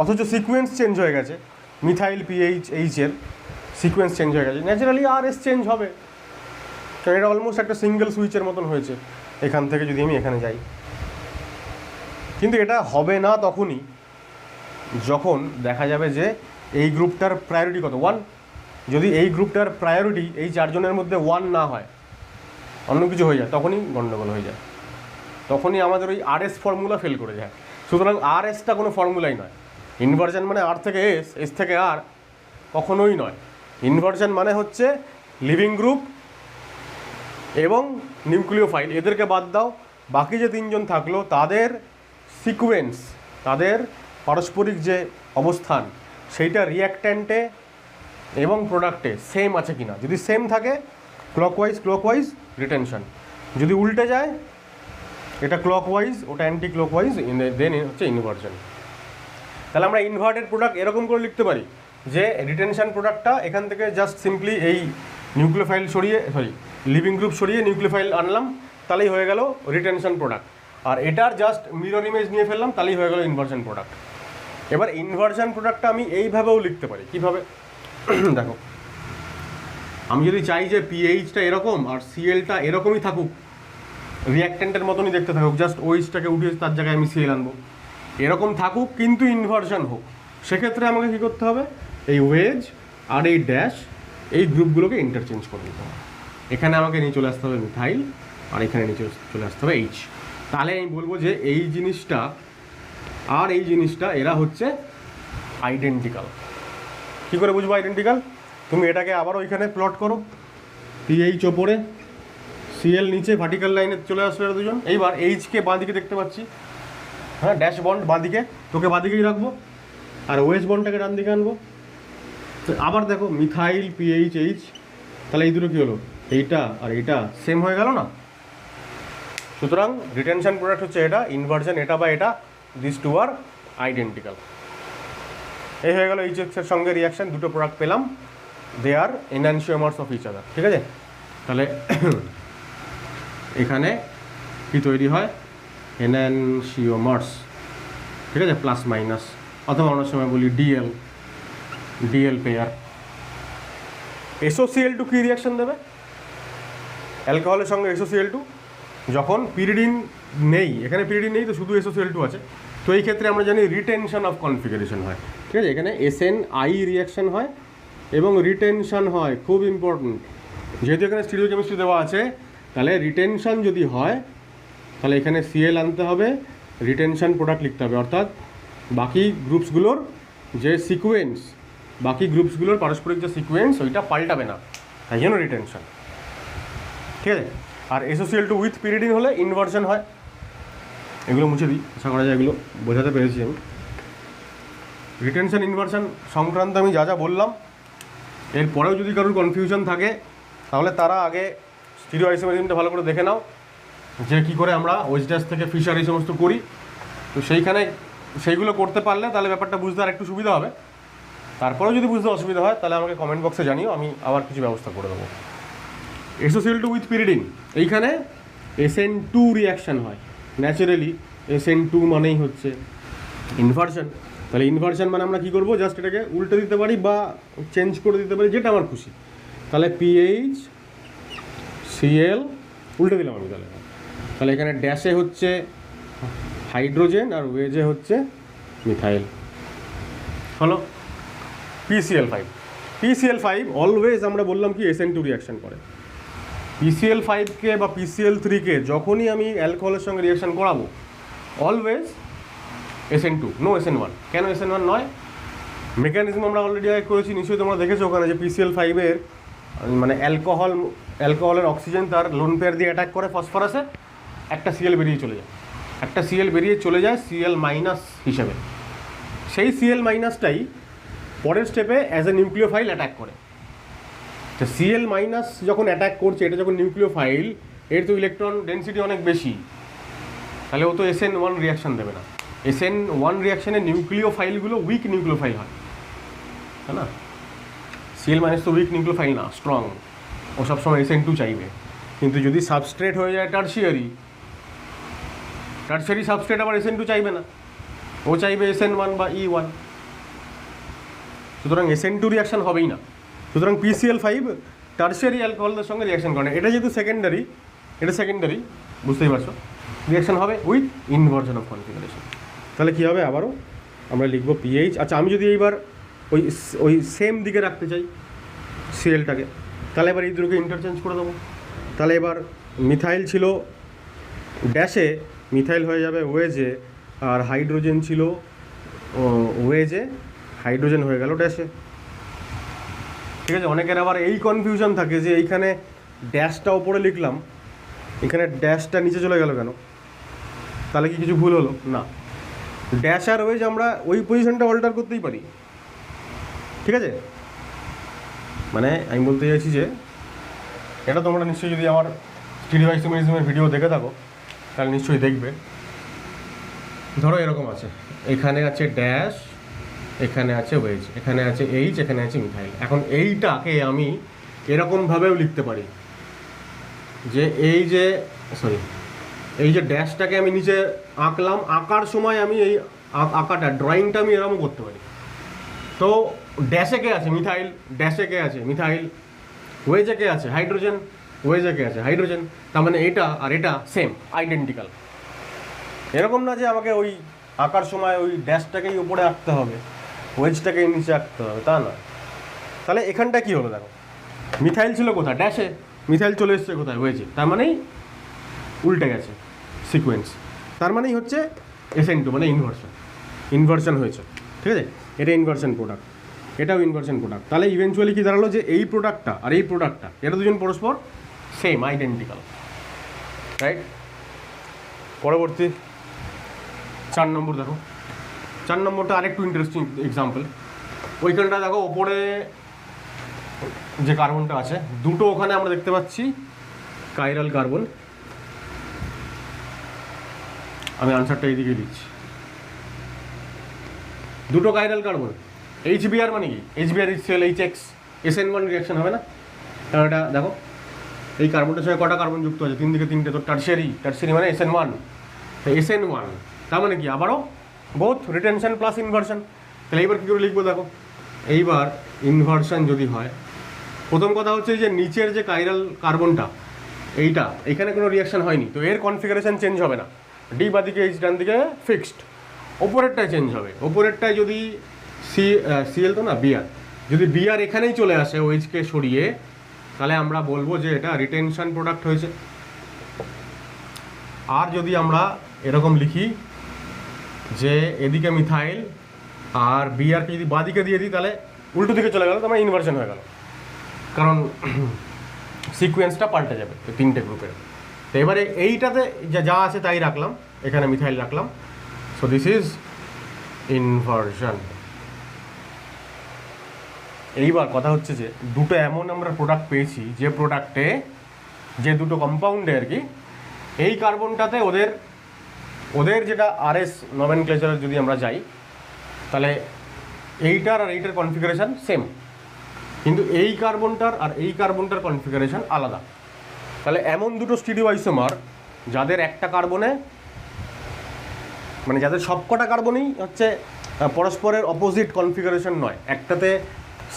অথচ সিকোয়েন্স চেঞ্জ হয়ে গেছে। মিথাইল পিএইচ এইচের সিকোয়েন্স চেঞ্জ হয়ে গেছে, ন্যাচারালি আরএস চেঞ্জ হবে। কারণ এটা অলমোস্ট একটা সিঙ্গেল সুইচের মতন হয়েছে এখান থেকে যদি আমি এখানে যাই। কিন্তু এটা হবে না তখনই যখন দেখা যাবে যে এই গ্রুপটার প্রায়োরিটি কত? 1। যদি এই গ্রুপটার প্রায়োরিটি এই 4 জনের মধ্যে 1 না হয়, অন্য কিছু হয়ে যায়, তখনই গণ্ডগোল হয়ে যায়, তখনই আমাদের ওই আরএস ফর্মুলা ফেল করে যায়। সুতরাং আরএসটা কোনো ফর্মুলাই নয়। ইনভার্সন মানে আর থেকে এস, এস থেকে আর, কখনোই নয়। ইনভার্সন মানে হচ্ছে লিভিং গ্রুপ এবং নিউক্লিওফাইল, এদেরকে বাদ দাও, বাকি যে 3 জন থাকলো তাদের সিকোয়েন্স, তাদের পারস্পরিক যে অবস্থান সেইটা রিঅ্যাক্ট্যান্টে এবং প্রোডাক্টে সেম আছে কিনা। যদি সেম থাকে ক্লকওয়াইজ রিটেনশন, যদি উল্টে যায় এটা ক্লকওয়াইজ ওটা অ্যান্টি ক্লকওয়াইজ, দেন হচ্ছে ইনভার্সন। তাহলে আমরা ইনভার্টেড প্রোডাক্ট এরকম করে লিখতে পারি যে রিটেনশন প্রোডাক্টটা এখান থেকে জাস্ট সিম্পলি এই নিউক্লিওফাইল সরিয়ে, লিভিং গ্রুপ সরিয়ে নিউক্লিওফাইল আনলাম, তাহলেই হয়ে গেল রিটেনশন প্রোডাক্ট। আর এটার জাস্ট মিরর ইমেজ নিয়ে ফেললাম, তাহলেই হয়ে গেল ইনভার্সন প্রোডাক্ট। এবার ইনভার্সন প্রোডাক্টটা আমি এইভাবেও লিখতে পারি। কীভাবে? দেখো, আমি যদি চাই যে পিএইচটা এরকম আর সিএলটা এরকমই থাকুক, রিঅ্যাক্ট্যান্টের মতনই দেখতে থাকুক, জাস্ট ওইচটাকে উঠিয়ে তার জায়গায় আমি সিএল আনবো, এরকম থাকুক কিন্তু ইনভার্সন হোক, সেক্ষেত্রে আমাকে কী করতে হবে? এই ওয়েজ আর এই ড্যাশ এই গ্রুপগুলোকে ইন্টারচেঞ্জ করে দিতে হবে। এখানে আমাকে নিয়ে চলে আসতে হবে মিথাইল, আর এখানে নিচে চলে আসতে হবে এইচ। তাহলে আমি বলবো যে এই জিনিসটা আর এই জিনিসটা এরা হচ্ছে আইডেন্টিক্যাল। কী করে বুঝবো আইডেন্টিক্যাল? তুমি এটাকে আবার ওইখানে প্লট করো, পিএইচ ওপরে, সিএল নিচে, ভার্টিক্যাল লাইনে চলে আসবে এরা দুজন। এইবার এইচকে বাঁ দিকে দেখতে পাচ্ছি, হ্যাঁ, ড্যাশ বন্ড বাঁ দিকে, তোকে বাঁ দিকেই রাখবো, আর ওয়েজ বন্ডটাকে ডান দিকে আনবো। তো আবার দেখো মিথাইল পিএইচ এইচ, তাহলে এই দুটো কী হলো? এইটা আর এইটা সেম হয়ে গেল না? সুতরাং রিটেনশন প্রোডাক্ট হচ্ছে এটা, ইনভার্সন এটা বা এটা, দিস টু আর আইডেন্টিক্যাল। এই হয়ে গেল এইচএক্সের সঙ্গে রিয়াকশান, দুটো প্রোডাক্ট পেলাম, দে আর এনানশিওমার্স অফ ইচ আদার। ঠিক আছে, তাহলে এখানে কি তৈরি হয়? এনানশিওমার্স। ঠিক আছে, প্লাস মাইনাস, অথবা অনেক সময় বলি ডিএল পেয়ার। SOCl2 কী রিয়াকশান দেবে অ্যালকোহলের সঙ্গে? SOCl2 যখন পিরিডিন নেই, এখানে পিরিডিন নেই তো শুধু SOCl2 আছে, তো এই ক্ষেত্রে আমরা জানি রিটেনশন অফ কনফিগারেশন হয়। ঠিক আছে, এখানে SNI রিয়াকশান হয় এবং রিটেনশন হয়, খুব ইম্পর্টেন্ট। যেহেতু এখানে স্টিরিওকেমিস্ট্রি দেওয়া আছে, তাহলে রিটেনশন যদি হয় তাহলে এখানে সিএল আনতে হবে, রিটেনশন প্রোডাক্ট লিখতে হবে, অর্থাৎ বাকি গ্রুপসগুলোর যে সিকোয়েন্স, বাকি গ্রুপসগুলোর পারস্পরিক যে সিকোয়েন্স ওইটা পাল্টাবে না, তাই জন্য রিটেনশন। ঠিক আছে, আর SOCl2 উইথ পিরিডিন হলে ইনভার্সন হয়। এগুলো মুছে দিই, আশা করা যায় এগুলো বোঝাতে পেরেছি আমি। রিটেনশন ইনভার্সন সংক্রান্ত আমি যা যা বললাম, এরপরেও যদি কারোর কনফিউশন থাকে তাহলে তারা আগে স্টিরিও আইসোমেরিজমটা ভালো করে দেখে নাও, যে কী করে আমরা ওয়েজডাস থেকে ফিশার এই সমস্ত করি। তো সেইগুলো করতে পারলে তাহলে ব্যাপারটা বুঝতে আর একটু সুবিধা হবে। তারপরেও যদি বুঝতে অসুবিধা হয় তাহলে আমাকে কমেন্ট বক্সে জানিও, আমি আবার কিছু ব্যবস্থা করে দেবো। SOCl2 উইথ পিরিডিন, এইখানে SN2 রিয়াকশান হয় ন্যাচারালি। SN2 মানেই হচ্ছে ইনভার্সন। তাহলে ইনভার্সন মানে আমরা কী করবো? জাস্ট এটাকে উল্টে দিতে পারি বা চেঞ্জ করে দিতে পারি, যেটা আমার খুশি। তাহলে পিএইচ সিএল উল্টে দিলাম আমি। তাহলে এখানে ড্যাশে হচ্ছে হাইড্রোজেন আর ওয়েজে হচ্ছে মিথাইল, হলো PCl5। PCl5 অলওয়েজ আমরা বললাম কি SN2 রিয়াকশন করে। PCl5কে বা PCl3কে যখনই আমি অ্যালকোহলের সঙ্গে রিয়াকশন করাবো অলওয়েজ SN2, নো SN1। কেন SN1 নয়? মেকানিজম আমরা অলরেডি করেছি, নিশ্চয়ই তোমরা দেখেছো ওখানে যে PCl5-এর মানে অ্যালকোহলের অক্সিজেন তার লোন পেয়ার দিয়ে অ্যাটাক করে ফসফরাসে, একটা Cl বেরিয়ে চলে যায়, একটা Cl বেরিয়ে চলে যায় Cl- হিসেবে। সেই Cl- পরের স্টেপে অ্যাজ এ নিউক্লিওফাইল অ্যাটাক করে। তো Cl- যখন অ্যাটাক করছে, এটা যখন নিউক্লিওফাইল, এর তো ইলেকট্রন ডেন্সিটি অনেক বেশি, তাহলে ও তো SN1 রিয়াকশান দেবে না। SN1 রিয়াকশানে নিউক্লিওফাইলগুলো উইক নিউক্লিওফাইল হয়, তাই না? Cl- তো উইক নিউক্লিওফাইল না, স্ট্রং। ও সবসময় SN2 চাইবে। কিন্তু যদি সাবস্ট্রেট হয়ে যায় টারশিয়ারি সাবস্ট্রেট আবার SN2 চাইবে না, ও চাইবে SN1 বা E1। সুতরাং SN2 রিয়াকশান হবেই না। সুতরাং PCl5 টারশিয়ারি অ্যালকোহলের সঙ্গে রিয়াকশান করে না। এটা যেহেতু সেকেন্ডারি, বুঝতেই পারছো, রিয়াকশান হবে উইথ ইনভার্সন অফ কনফিগারেশন। তাহলে কী হবে? আবারও আমরা লিখবো PH। আচ্ছা, আমি যদি এইবার ওই সেম দিকে রাখতে চাই Clটাকে, তাহলে এবার এই দুটোকে ইন্টারচেঞ্জ করে দেবো। তাহলে এবার মিথাইল ছিল ড্যাশে, মিথাইল হয়ে যাবে ওয়েজে, আর হাইড্রোজেন ছিল ওয়েজে, হাইড্রোজেন হয়ে গেল ড্যাশে। ঠিক আছে? অনেকের আবার এই কনফিউশন থাকে যে এইখানে ড্যাশটা ওপরে লিখলাম, এখানে ড্যাশটা নিচে চলে গেল কেন? তাহলে কি কিছু ভুল হলো? না, ড্যাশ আর ওয়েজ আমরা ওই পজিশনটা অল্টার করতেই পারি। ঠিক আছে? মানে আমি বলতে চাইছি যে এটা তোমরা নিশ্চয়ই যদি আমার স্টিরিওআইসোমেরিজমের ভিডিও দেখে থাকো তাহলে নিশ্চয়ই দেখবে। ধরো এরকম আছে, এখানে আছে ড্যাশ, এখানে আছে ওয়েজ, এখানে আছে এইচ, এখানে আছে মিথাইল। এখন এইটাকে আমি এরকমভাবেও লিখতে পারি যে এই যে ড্যাশটাকে আমি নিচে আঁকলাম, আঁকার সময় আমি এই আঁকাটা ড্রয়িংটা আমি এরকমও করতে পারি। তো ড্যাশে কে আছে? মিথাইল। ড্যাশে কে আছে? মিথাইল। ওয়েজে কে আছে? হাইড্রোজেন। ওয়েজে কে আছে? হাইড্রোজেন। তার মানে এটা আর এটা সেম, আইডেন্টিক্যাল। এরকম না যে আমাকে ওই আঁকার সময় ওই ড্যাশটাকেই উপরে আঁকতে হবে, ওয়েজটাকেই নিচে আঁকতে হবে, তা না। তাহলে এখানটা কী হলো? দেখো, মিথাইল ছিল কোথায়? ড্যাশে, মিথাইল চলে এসছে কোথায়? ওয়েজে। তার মানেই উল্টে গেছে সিকোয়েন্স। তার মানেই হচ্ছে SN2 মানে ইনভার্সন হয়েছে। ঠিক আছে? এটা ইনভার্সন প্রোডাক্ট, এটাও ইনভার্সন প্রোডাক্ট। তাহলে ইভেনচুয়ালি কী দাঁড়ালো? যে এই প্রোডাক্টটা আর এই প্রোডাক্টটা, এটা দুজন পরস্পর সেম, আইডেন্টিক্যাল, রাইট? পরবর্তী 4 নম্বর দেখো। 4 নম্বরটা আরেকটু ইন্টারেস্টিং এক্সাম্পল। ওইখানটা দেখো, ওপরে যে কার্বনটা আছে দুটো, ওখানে আমরা দেখতে পাচ্ছি কাইরাল কার্বন। আমি আনসারটা এইদিকে দিচ্ছি, দুটো কাইরাল কার্বন। HBr মানে কি? HBr HCl HX, SN1 reaction হবে না? কারণ এটা দেখো, এই কার্বনটার সঙ্গে কটা কার্বন যুক্ত আছে? 3 দিকে 3টে, তো টারশিয়ারি মানে SN1। SN1 তার মানে কি? আবারও বোথ রিটেনশন প্লাস ইনভার্সন। তাহলে এইবার কী করে লিখবো? দেখো, এইবার ইনভার্সন যদি হয়, প্রথম কথা হচ্ছে যে নিচের যে কাইরাল কার্বনটা, এইটা এখানে কোনো রিয়াকশন হয়নি, তো এর কনফিগারেশন চেঞ্জ হবে না। ডি বাদিকে, এইচ ডান দিকে ফিক্সড। ওপরেরটায় চেঞ্জ হবে। ওপরেরটায় যদি Cl তো না, Br, যদি Br এখানেই চলে আসে ওইচকে সরিয়ে, তাহলে আমরা বলবো যে এটা রিটেনশন প্রোডাক্ট হয়েছে। আর যদি আমরা এরকম লিখি যে এদিকে মিথাইল আর Brকে যদি বাদিকে দিয়ে দিই, তাহলে উল্টো দিকে চলে গেল, তো আমার ইনভার্সন হয়ে গেল, কারণ সিকোয়েন্সটা পাল্টে যাবে 3টে গ্রুপের। তো এবারে এইটাতে যা আছে তাই রাখলাম, এখানে মিথাইল রাখলাম। So this is inversion. এইবার কথা হচ্ছে যে দুটো এমন আমরা প্রোডাক্ট পেয়েছি, যে প্রোডাক্টে, যে দুটো কম্পাউন্ডে আর কি, এই কার্বনটাতে ওদের যেটা RS নমেনক্লেচারে যদি আমরা যাই, তাহলে এইটার আর এইটার কনফিগারেশন সেম, কিন্তু এই কার্বনটার আর এই কার্বনটার কনফিগারেশন আলাদা। তাহলে এমন দুটো স্টিরিওআইসোমার যাদের একটা কার্বনে, মানে যাদের সবকটা কার্বনই হচ্ছে পরস্পরের অপোজিট কনফিগারেশন নয়, একটাতে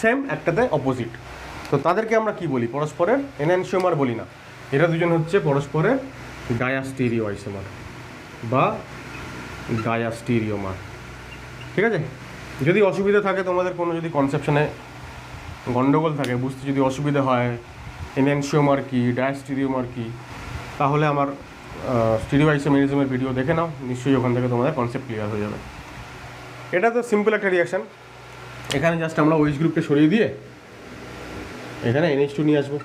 সেম একটাতে অপোজিট, তো তাদেরকে আমরা কি বলি? পরস্পরের এনহ্যান্সিওমার বলি না। এরা দুজন হচ্ছে পরস্পরের ডায়াস্টিরিওআইসোমার বা ডায়াস্টিরিওমার। ঠিক আছে? যদি অসুবিধা থাকে তোমাদের কোনো, যদি কনসেপশনে গন্ডগোল থাকে, বুঝতে যদি অসুবিধা হয় এনহ্যান্সিওমার কি, ডায়াস্টিরিওমার কি, তাহলে আমার স্টিরিওআইসোমেরিজমের ভিডিও দেখে নাও, নিশ্চয়ই ওখান থেকে তোমাদের কনসেপ্ট ক্লিয়ার হয়ে যাবে। এটা তো সিম্পল একটা রিয়াকশান। এখানে জাস্ট আমরা OH গ্রুপকে সরিয়ে দিয়ে এখানে NH2 নিয়ে আসবো,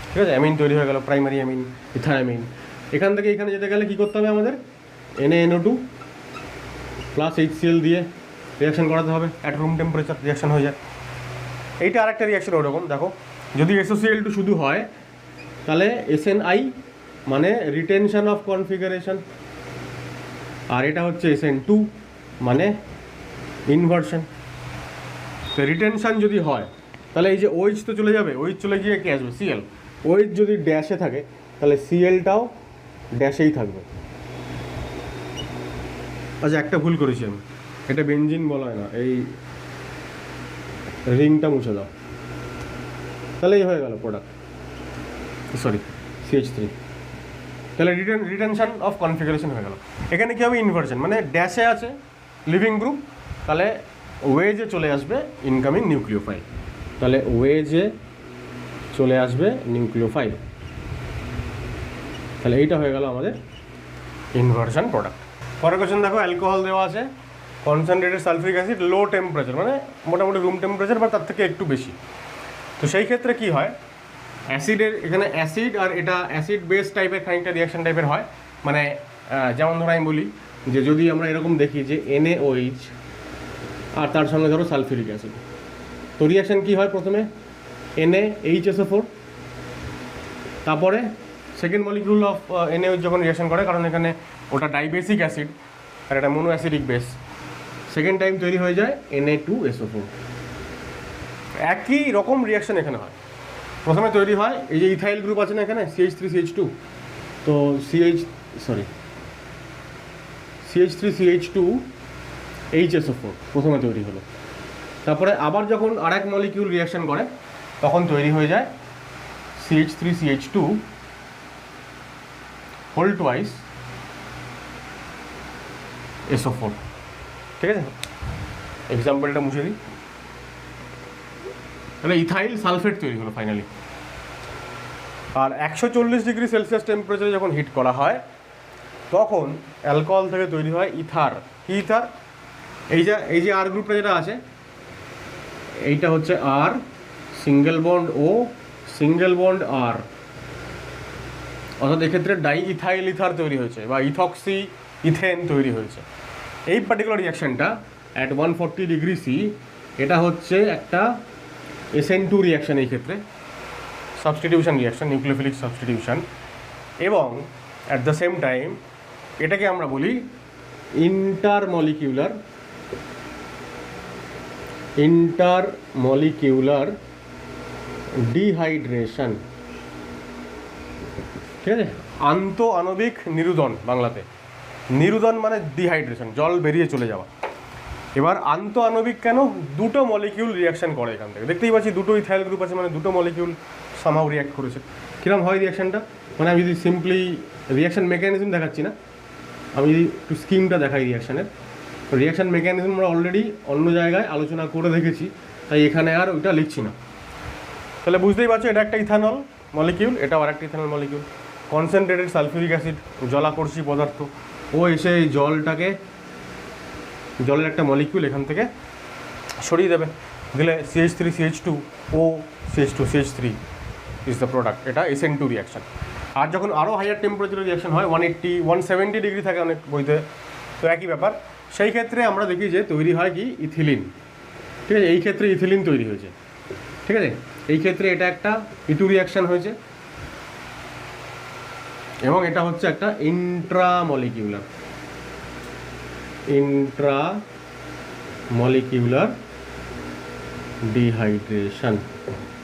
ঠিক আছে। অ্যামিন তৈরি হয়ে গেল, প্রাইমারি অ্যামিন, ইথানঅ্যামিন। এখান থেকে এখানে যেতে গেলে কী করতে হবে আমাদের? NaNO2 প্লাস HCl দিয়ে রিয়াকশান করাতে হবে, অ্যাট রুম টেম্পারেচার রিয়াকশান হয়ে যায়। এইটা আরেকটা রিয়াকশান ওরকম। দেখো, যদি SOCl2 শুধু হয় তাহলে SNI মানে রিটেনশন অফ কনফিগারেশন, আর এটা হচ্ছে SN2 মানে ইনভার্সন। তো রিটেনশন যদি হয় তাহলে এই যে OH তো চলে যাবে, OH চলে গিয়ে কি আসবে? Cl। OH যদি ড্যাশে থাকে তাহলে Clটাও ড্যাশেই থাকবে। আচ্ছা, একটা ভুল করেছি আমি, এটা বেনজিন বলা হয় না, এই রিংটা মুছে দাও, তাহলেই হয়ে গেল প্রোডাক্ট, সরি CH3। তাহলে রিটেনশন অফ কনফিগারেশন হয়ে গেল। এখানে কী হবে? ইনভার্সন, মানে ড্যাশে আছে লিভিং গ্রুপ, তাহলে ওয়েজে চলে আসবে ইনকামিং নিউক্লিওফাইল, তাহলে ওয়েজে চলে আসবে নিউক্লিওফাইল। তাহলে এইটা হয়ে গেল আমাদের ইনভার্সন প্রোডাক্ট। পরের কোশ্চেন দেখো, অ্যালকোহল দেওয়া আছে, কনসেন্ট্রেটেড সালফিউরিক অ্যাসিড, লো টেম্পারেচার, মানে মোটামুটি রুম টেম্পারেচার বা তার থেকে একটু বেশি। তো সেই ক্ষেত্রে কি হয়? অ্যাসিডের এখানে অ্যাসিড, আর এটা অ্যাসিড বেস টাইপের খানিকটা রিয়াকশন টাইপের হয়। মানে যেমন ধরো আমি বলি যে যদি আমরা এরকম দেখি যে NaOH আর তার সঙ্গে ধরো সালফিউরিক অ্যাসিড, তো রিয়াকশান কী হয়? প্রথমে NaHSO4, তারপরে সেকেন্ড মলিকিউল অফ NaOH যখন রিয়াকশন করে, কারণ এখানে ওটা ডাইবেসিক অ্যাসিড আর এটা mono acidic base, second time তৈরি হয়ে যায় Na2SO4। একই রকম রিয়াকশন এখানে হয়। প্রথমে তৈরি হয় এই যে ইথাইল গ্রুপ আছে না এখানে, CH3CH2, তো CH3CH2HSO4 প্রথমে তৈরি হলো। তারপরে আবার যখন আরেক মলিকিউল রিয়াকশন করে তখন তৈরি হয়ে যায় CH3CH2 হোল টুয়াইস SO4, ঠিক আছে। এক্সাম্পলটা মুছে দিই, তাহলে ইথাইল সালফেট তৈরি হলো ফাইনালি। আর 140 ডিগ্রি সেলসিয়াস টেম্পারেচারে যখন হিট করা হয় তখন অ্যালকোহল থেকে তৈরি হয় ইথার। কি ইথার? এই যে আর গ্রুপটা যেটা আছে, এইটা হচ্ছে আর, সিঙ্গেল বন্ড ও, সিঙ্গেল বন্ড আর, অর্থাৎ এক্ষেত্রে ডাই ইথাইল ইথার তৈরি হয়েছে বা ইথক্সি ইথেন তৈরি হয়েছে। এই পার্টিকুলার রিয়াকশানটা অ্যাট 140 ডিগ্রি সি, এটা হচ্ছে একটা SN2 রিয়াকশান, এই ক্ষেত্রে সাবস্টিটিউশন রিয়াকশান, নিউক্লিওফিলিক সাবস্টিটিউশন, এবং অ্যাট দ্য সেম টাইম এটাকে আমরা বলি ইন্টারমলিকিউলার ডিহাইড্রেশন, ঠিক আছে। আন্ত আণবিক নিরুদন, বাংলাতে নিরুদন মানে ডিহাইড্রেশন, জল বেরিয়ে চলে যাওয়া। এবার আন্ত আণবিক কেন? দুটো মলিকিউল রিয়াকশান করে এখান থেকে, দেখতেই পাচ্ছি দুটো ইথাইল গ্রুপ আছে, মানে দুটো মলিকিউল সামহাউ রিয়াক্ট করেছে। কীরকম হয় রিয়াকশানটা? মানে আমি যদি সিম্পলি রিয়াকশান মেকানিজম দেখাচ্ছি না, আমি যদি একটু স্কিমটা দেখাই রিয়াকশানের, তো রিয়াকশান মেকানিজম আমরা অলরেডি অন্য জায়গায় আলোচনা করে দেখেছি, তাই এখানে আর ওইটা লিখছি না। তাহলে বুঝতেই পারছো, এটা একটা ইথানল মলিকিউল, এটাও আর একটা ethanol molecule. Concentrated sulphuric acid, জলাকর্ষী পদার্থ, ও এসে এই জলের একটা মলিকিউল এখান থেকে সরিয়ে দেবে, দিলে CH3CH2 O CH2CH3 is the product. এটা SN2 রিয়াকশান। আর যখন আরও হাইয়ার টেম্পারেচারের রিয়াকশান হয়, 180-170 ডিগ্রি থাকে অনেক বইতে, তো একই ব্যাপার। সেই ক্ষেত্রে আমরা দেখি যে তৈরি হয় কি? ইথিলিন, ঠিক আছে। এই ক্ষেত্রে ইথিলিন তৈরি হয়েছে, ঠিক আছে। এই ক্ষেত্রে এটা একটা E2 রিয়াকশান হয়েছে, এবং এটা হচ্ছে একটা ইন্ট্রামলিকিউলার ডিহাইড্রেশন।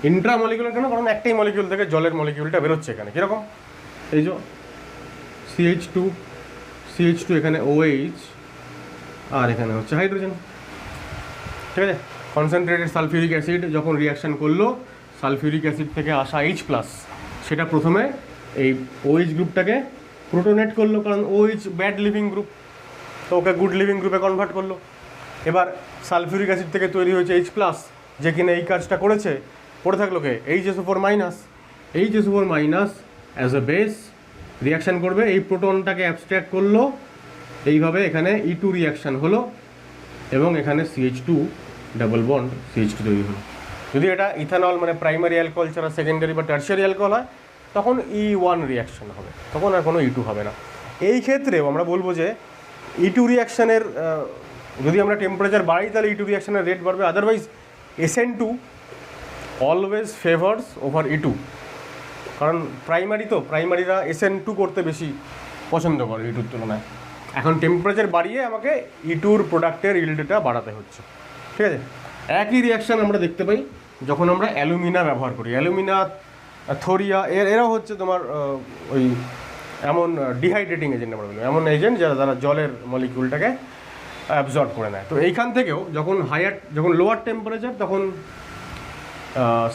ইন্ট্রামলিকিউলার কেন? কারণ একটাই মলিকিউল থেকে জলের মলিকিউলটা বেরোচ্ছে এখানে, কীরকম? এই যে CH2 এখানে OH, আর এখানে হচ্ছে হাইড্রোজেন, ঠিক আছে। কনসেন্ট্রেটেড সালফিউরিক অ্যাসিড যখন রিয়াকশান করলো, সালফিউরিক অ্যাসিড থেকে আসা H+, সেটা প্রথমে এই OH গ্রুপটাকে প্রোটোনেট করলো, কারণ OH ব্যাড লিভিং গ্রুপ, তো ওকে গুড লিভিং গ্রুপে কনভার্ট করলো। এবার সালফিউরিক অ্যাসিড থেকে তৈরি হয়েছে H+, যে কিনা এই কাজটা করেছে, পড়ে থাকলো কে HSO4 minus. HSO4 minus as a base reaction করবে, এই প্রোটনটাকে অ্যাবস্ট্র্যাক্ট করলো, এইভাবে এখানে E2 রিয়াকশান হলো এবং এখানে CH2 ডাবল বন্ড CH2 তৈরি হলো। যদি এটা ইথানল মানে প্রাইমারি অ্যালকোহল ছাড়া সেকেন্ডারি বা টার্সিয়ারি অ্যালকোহল হয় তখন E1 রিয়াকশান হবে, তখন আর কোনো E2 হবে না। এই ক্ষেত্রেও আমরা বলবো যে E2 রিয়াকশানের যদি আমরা টেম্পারেচার বাড়াই তাহলে E2 রিয়াকশানের রেট বাড়বে, otherwise SN2 always favours over E2, কারণ প্রাইমারিরা SN2 করতে বেশি পছন্দ করে E2-র তুলনায়। এখন টেম্পারেচার বাড়িয়ে আমাকে E2-র প্রোডাক্টের ইল্ডটা বাড়াতে হচ্ছে, ঠিক আছে। একই রিয়াকশান আমরা দেখতে পাই যখন আমরা অ্যালুমিনা ব্যবহার করি। অ্যালুমিনা, থোরিয়া এরাও হচ্ছে তোমার ওই এমন ডিহাইড্রেটিং এজেন্ট আমরা বলি, এমন এজেন্ট যারা জলের মলিকিউলটাকে অ্যাবজর্ব করে নেয়। তো এইখান থেকেও যখন লোয়ার টেম্পারেচার তখন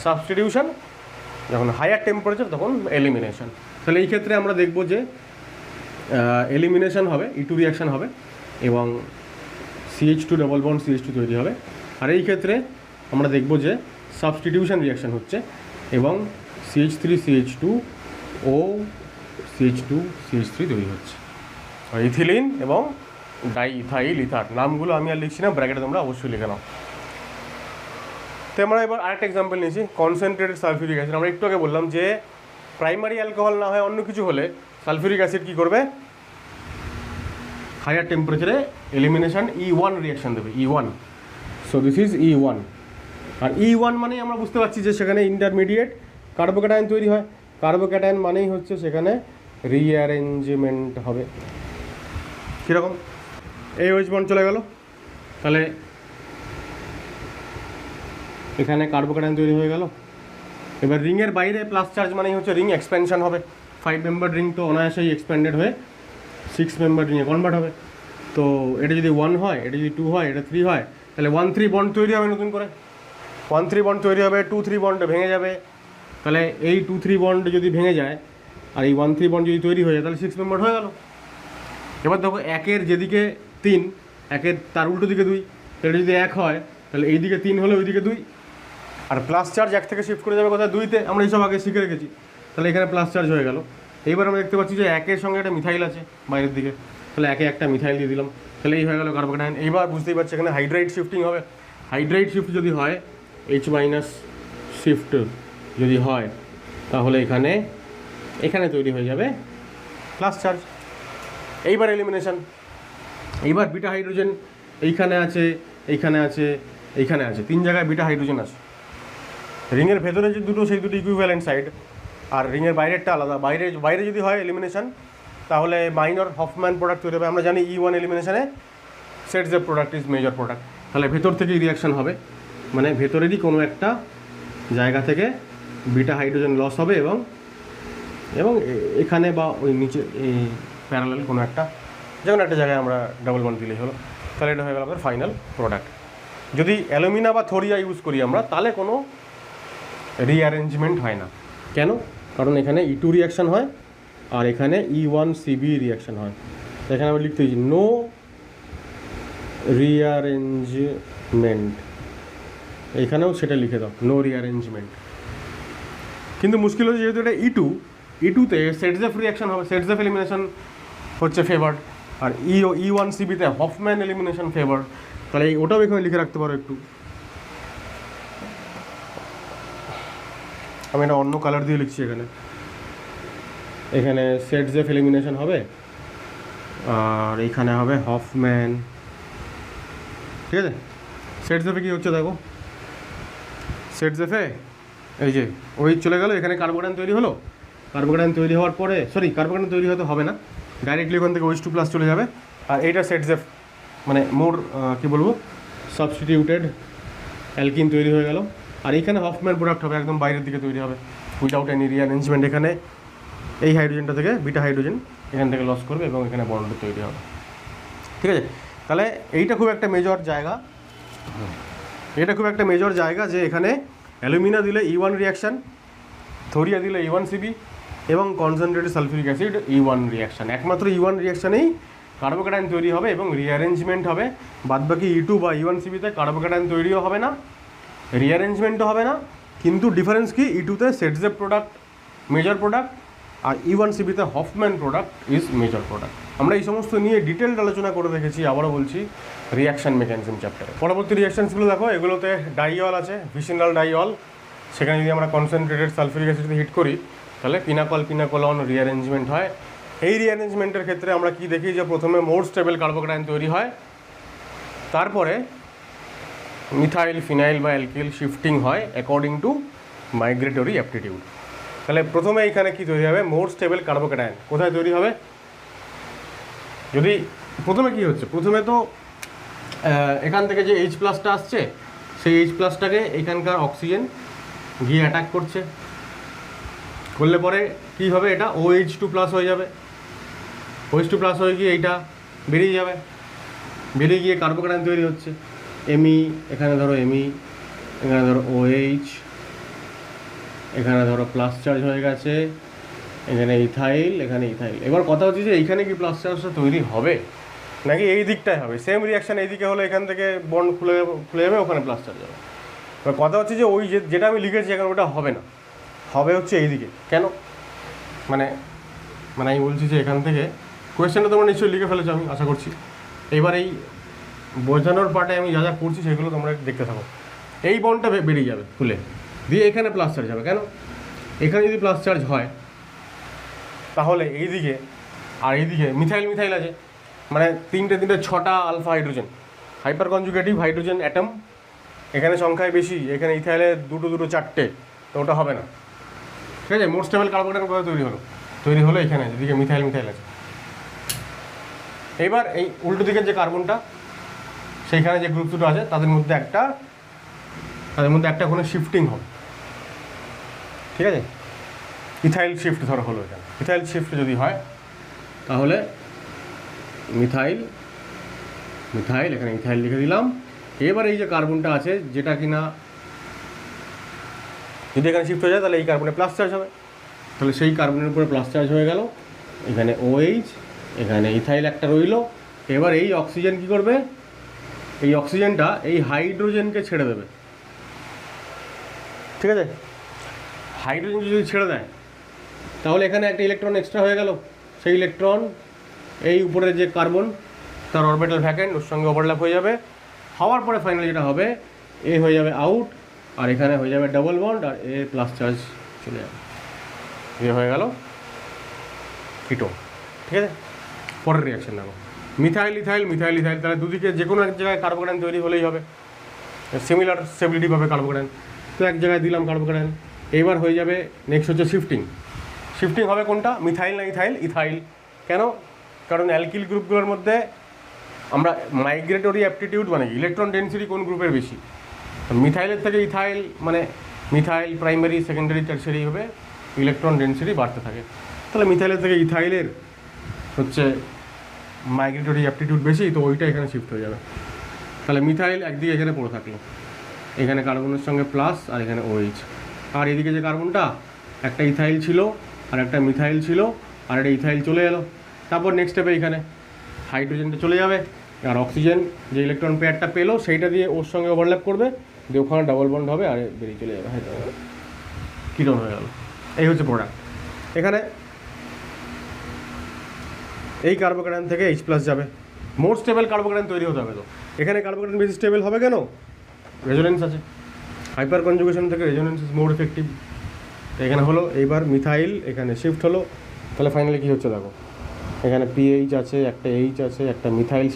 সাবস্টিটিউশন, যখন হায়ার টেম্পারেচার তখন এলিমিনেশন। তাহলে এই ক্ষেত্রে আমরা দেখব যে এলিমিনেশন হবে, E2 রিয়াকশান হবে এবং CH2 ডাবল বন্ড CH2 তৈরি হবে। আর এই ক্ষেত্রে আমরা দেখব যে সাবস্টিটিউশন রিয়াকশান হচ্ছে এবং CH3 CH2 ও CH2 CH3 তৈরি হচ্ছে। ইথিলিন এবং ডাইইথাইল ইথার, নামগুলো আমি আর লিখছি না, ব্র্যাকেটে তোমরা অবশ্যই লিখে নাও। তো আমরা এবার আরেকটা এক্সাম্পল নিয়েছি, কনসেন্ট্রেটেড সালফিউরিক অ্যাসিড। আমরা একটু আগে বললাম যে প্রাইমারি অ্যালকোহল না হয় অন্য কিছু হলে সালফিউরিক অ্যাসিড কী করবে, হায়ার টেম্পারেচারে এলিমিনেশন E1 রিয়াকশান দেবে, E1। So this is E1। R E1 মানেই আমরা বুঝতে পারছি যে সেখানে ইন্টারমিডিয়েট কার্বোক্যাটায়ন তৈরি হয়। কার্বোক্যাটায়ন মানেই হচ্ছে সেখানে রিঅ্যারেঞ্জমেন্ট হবে। কীরকম, এই OH বন্ড চলে গেল, তাহলে এখানে কার্বোক্যাটায়ন তৈরি হয়ে গেল। এবার রিংয়ের বাইরে প্লাস চার্জ মানেই হচ্ছে রিং এক্সপ্যানশন হবে। 5 মেম্বার রিং তো অনায়াসেই এক্সপ্যান্ডেড হয়ে 6 মেম্বার রিংয়ে কনভার্ট হবে। তো এটা যদি 1 হয়, এটা যদি 2 হয়, এটা 3 হয়, তাহলে 1-3 বন্ড তৈরি হবে নতুন করে। 1-3 বন্ড তৈরি হবে, 2-3 বন্ড ভেঙে যাবে। তাহলে এই 2-3 বন্ড যদি ভেঙে যায় আর এই 1-3 বন্ড যদি তৈরি হয়ে যায় তাহলে 6 মেম্বার হয়ে গেল। এবার দেখো একের যেদিকে 3, একের তার উল্টো দিকে 2, তাহলে যদি 1 হয় তাহলে এই দিকে 3 হলে ওই দিকে 2, আর প্লাস চার্জ 1 থেকে শিফট করে যাবে কোথায়, 2-তে। আমরা এইসব আগে শিখে রেখেছি, তাহলে এখানে প্লাস চার্জ হয়ে গেল। এইবার আমরা দেখতে পাচ্ছি যে 1-এর সঙ্গে একটা মিথাইল আছে বাইরের দিকে, তাহলে 1-এ একটা মিথাইল দিয়ে দিলাম, তাহলে এই হয়ে গেল কার্বোক্যাটায়ন। এইবার বুঝতেই পারছি এখানে হাইড্রাইড শিফটিং হবে। হাইড্রাইড শিফট যদি হয়, H- শিফট যদি হয়, তাহলে এখানে তৈরি হয়ে যাবে প্লাস চার্জ। এইবার এলিমিনেশন। এইবার বিটা হাইড্রোজেন এইখানে আছে, এইখানে আছে, এইখানে আছে, 3 জায়গায় বিটা হাইড্রোজেন আছে। রিংয়ের ভেতরে যে দুটো, সেই দুটো ইকুইভ্যালেন্ট সাইড, আর রিংয়ের বাইরেরটা আলাদা। বাইরে যদি হয় এলিমিনেশন, তাহলে মাইনর হফম্যান প্রোডাক্ট তৈরি হবে। আমরা জানি E1 এলিমিনেশনে Saytzeff the product is major product. তাহলে ভেতর থেকেই রিয়াকশান হবে, মানে ভেতরেরই কোনো একটা জায়গা থেকে বিটা হাইড্রোজেন লস হবে এবং এখানে বা ওই নিচে এই প্যারালাল কোনো একটা, যে কোনো একটা জায়গায় আমরা ডাবল বন্ড দিলেই হলো। তাহলে এটা হয়ে গেল আমাদের ফাইনাল প্রোডাক্ট। যদি অ্যালুমিনা বা থোরিয়া ইউজ করি আমরা, তাহলে কোনো রিঅ্যারেঞ্জমেন্ট হয় না। কেন? কারণ এখানে E2 রিয়াকশান হয় আর এখানে E1CB রিয়াকশান হয়। এখানে আমরা লিখতে হয়েছি নো রিঅ্যারেঞ্জমেন্ট, এইখানেও সেটা লিখে দাও, নো রিঅ্যারেঞ্জমেন্ট। কিন্তু মুশকিল হচ্ছে যেহেতু এটা E2-তে সেটজেফ রিয়াকশান হবে, সেটজেফ এলিমিনেশন হচ্ছে ফেভার্ড, আর E1CB-তে হফম্যান এলিমিনেশন ফেভার্ড। তাহলে ওটাও এখানে লিখে রাখতে পারো একটু। আমি এটা অন্য কালার দিয়ে লিখছি। এখানে সেটজেফ এলিমিনেশন হবে আর এইখানে হবে হফম্যান, ঠিক আছে। সেটজেফে কী হচ্ছে দেখো, সেটজেফে এই যে ওই চলে গেল, এখানে কার্বোক্যাটায়ন তৈরি হলো। কার্বোক্যাটায়ন তৈরি হওয়ার পরে, কার্বোক্যাটায়ন তৈরি হতে হবে না, ডাইরেক্টলি ওখান থেকে OH2+ চলে যাবে। আর এইটা সেটজেফ মানে মোর কী বলবো, সাবস্টিটিউটেড অ্যালকিন তৈরি হয়ে গেল। আর এইখানে হফম্যান প্রোডাক্ট হবে, একদম বাইরের দিকে তৈরি হবে উইদাউট এনি রিঅ্যারেঞ্জমেন্ট। এখানে এই হাইড্রোজেনটা থেকে বিটা হাইড্রোজেন এখান থেকে লস করবে এবং এখানে বন্ড তৈরি হবে, ঠিক আছে। তাহলে এইটা খুব একটা মেজর জায়গা, যে এখানে অ্যালুমিনা দিলে E1 রিয়াকশান, থোরিয়া দিলে E1CB এবং concentrated sulphuric acid E1 reaction. একমাত্র E1 রিয়াকশানেই কার্বোক্যাটায়ন তৈরি হবে এবং রিঅ্যারেঞ্জমেন্ট হবে। বাদবাকি E2 বা E1CB-তে কার্বোক্যাটায়ন তৈরিও হবে না রিঅ্যারেঞ্জমেন্টও হবে না, কিন্তু ডিফারেন্স কি, E2-তে সেটজেপ প্রোডাক্ট মেজর প্রোডাক্ট আর E1CB-তে Hofmann product is major product. আমরা এই সমস্ত নিয়ে ডিটেলড আলোচনা করে রেখেছি, আবারও বলছি, রিয়াকশান মেকানিজম চ্যাপ্টারে। পরবর্তী রিয়াকশানসগুলো দেখো, এগুলোতে ডাইঅল আছে, ভিসিনাল ডাইঅল। সেখানে যদি আমরা কনসেন্ট্রেটেড সালফিউরিক অ্যাসিডে হিট করি তাহলে পিনাকল রিঅ্যারেঞ্জমেন্ট হয়। এই রিঅ্যারেঞ্জমেন্টের ক্ষেত্রে আমরা কি দেখি, যে প্রথমে মোর স্টেবল কার্বোক্যাটায়ন তৈরি হয়, তারপরে মিথাইল ফিনাইল বা অ্যালকিল শিফটিং হয় অ্যাকর্ডিং টু মাইগ্রেটরি অ্যাপটিটিউড। তাহলে প্রথমে এখানে কি তৈরি হবে, মোর স্টেবল কার্বোক্যাটায়ন কোথায় তৈরি হবে, যদি প্রথমে কি হচ্ছে, প্রথমে তো এখান থেকে যে H+টা আসছে, সেই H+টাকে এখানকার অক্সিজেন গিয়ে অ্যাটাক করছে, করলে পরে কী হবে, এটা OH2+ হয়ে যাবে। OH2+ হয়ে গিয়ে এইটা বেরিয়ে যাবে, বেরিয়ে গিয়ে কার্বোক্যাটায়ন তৈরি হচ্ছে। এমই, এখানে ধরো এমই, এখানে ধরো OH, এখানে ধরো প্লাস চার্জ হয়ে গেছে, এখানে ইথাইল, এখানে ইথাইল। এবার কথা হচ্ছে যে এইখানে কি প্লাস চার্জটা তৈরি হবে নাকি এই দিকটাই হবে, সেম রিয়াকশান এইদিকে হলে এখান থেকে বন্ড খুলে যাবে, ওখানে প্লাস চার্জ যাবে। এবার কথা হচ্ছে যে ওই যেটা আমি লিখেছি এখানে ওটা হবে না, হবে হচ্ছে এইদিকে। কেন, মানে আমি বলছি যে এখান থেকে কোয়েশ্চেনটা তোমরা নিশ্চয়ই লিখে ফেলেছো আমি আশা করছি। এবার এই বোঝানোর পার্টে আমি যা যা করছি সেগুলো তোমরা দেখতে থাকো। এই বন্ডটা বেরিয়ে যাবে খুলে, দিয়ে এখানে প্লাস চার্জ হবে। কেন, এখানে যদি প্লাস চার্জ হয় তাহলে এইদিকে আর এইদিকে মিথাইল আছে, মানে তিনটে 6টা alpha hydrogen, hyperconjugative hydrogen atom, এখানে সংখ্যায় বেশি, এখানে ইথাইলে দুটো 4টে, তো ওটা হবে না। ঠিক আছে, মোর স্টেবল কার্বোক্যাটায়ন কোথায় তৈরি হলো এখানে, যেদিকে মিথাইল আছে। এবার এই উল্টো দিকের যে কার্বনটা, সেইখানে যে গ্রুপ দুটো আছে তাদের মধ্যে একটা কোনো শিফটিং হবে। ঠিক আছে, ইথাইল শিফট ধরো হলো, এখানে ইথাইল শিফট যদি হয় তাহলে মিথাইল, এখানে ইথাইল লিখে দিলাম। এবার এই যে কার্বনটা আছে, যেটা কিনা যদি এখানে শিফট হয়ে যায় তাহলে এই কার্বনে প্লাস চার্জ হবে, তাহলে সেই কার্বনের উপরে প্লাস চার্জ হয়ে গেল। এখানে OH, এখানে ইথাইল একটা রইল। এবার এই অক্সিজেন কি করবে, এই অক্সিজেনটা এই হাইড্রোজেনকে ছেড়ে দেবে। ঠিক আছে, হাইড্রোজেন যদি ছেড়ে দেয় তাহলে এখানে একটা ইলেকট্রন এক্সট্রা হয়ে গেল। সেই ইলেকট্রন এই উপরে যে কার্বন তার অরবিটাল ভ্যাকেন্ট, ওর সঙ্গে ওভারল্যাপ হয়ে যাবে। হওয়ার পরে ফাইনালি যেটা হবে, এ হয়ে যাবে আউট, আর এখানে হয়ে যাবে ডাবল বন্ড, আর এ প্লাস চার্জ চলে যাবে। এ হয়ে গেল কিটোন। ঠিক আছে, পরের রিয়াকশন দেখো, মিথাইল ইথাইল, তাহলে দুদিকে যে কোনো এক জায়গায় কার্বোক্যাটায়ন তৈরি হলেই হবে, সিমিলার স্টেবিলিটি পাবে কার্বোক্যাটায়ন। তো এক জায়গায় দিলাম কার্বোক্যাটায়ন। এইবার হয়ে যাবে নেক্সট হচ্ছে শিফটিং হবে কোনটা, মিথাইল না ইথাইল। কেন, কারণ অ্যালকিল গ্রুপগুলোর মধ্যে আমরা মাইগ্রেটরি অ্যাপটিটিউড মানে ইলেকট্রন ডেন্সিটি কোন গ্রুপের বেশি, মিথাইলের থেকে ইথাইল, মানে মিথাইল প্রাইমারি সেকেন্ডারি টারশারি হবে, ইলেকট্রন ডেন্সিটি বাড়তে থাকে। তাহলে মিথাইলের থেকে ইথাইলের হচ্ছে মাইগ্রেটরি অ্যাপটিটিউড বেশি, তো ওইটা এখানে শিফট হয়ে যাবে। তাহলে মিথাইল একদিকে এখানে পড়ে থাকলো, এখানে কার্বনের সঙ্গে প্লাস, আর এখানে OH। আর এদিকে যে কার্বনটা, একটা ইথাইল ছিল আর একটা মিথাইল ছিল, আর একটা ইথাইল চলে এলো। তারপর নেক্সট স্টেপে এখানে হাইড্রোজেনটা চলে যাবে, আর অক্সিজেন যে ইলেকট্রন পেয়ারটা পেলো সেইটা দিয়ে ওর সঙ্গে ওভারল্যাপ করবে, দিয়ে ওখানে ডাবল বন্ড হবে আর বেরিয়ে চলে যাবে, কিটোন হয়ে গেল। এই হচ্ছে প্রোডাক্ট। এখানে এই কার্বোক্যাটায়ন থেকে H+ যাবে, মোর স্টেবল কার্বোক্যাটায়ন তৈরি হতে হবে। তো এখানে কার্বোক্যাটায়ন বেশি স্টেবল হবে কেন, রেজোনেন্স আছে, হাইপার কনজুগেশন থেকে রেজোনেন্স ইজ মোর এফেক্টিভ। এখানে হলো, এইবার মিথাইল এখানে শিফট হলো, তাহলে ফাইনালি কী হচ্ছে দেখো, এখানে PH আছে, একটা H আছে, একটা মিথাইল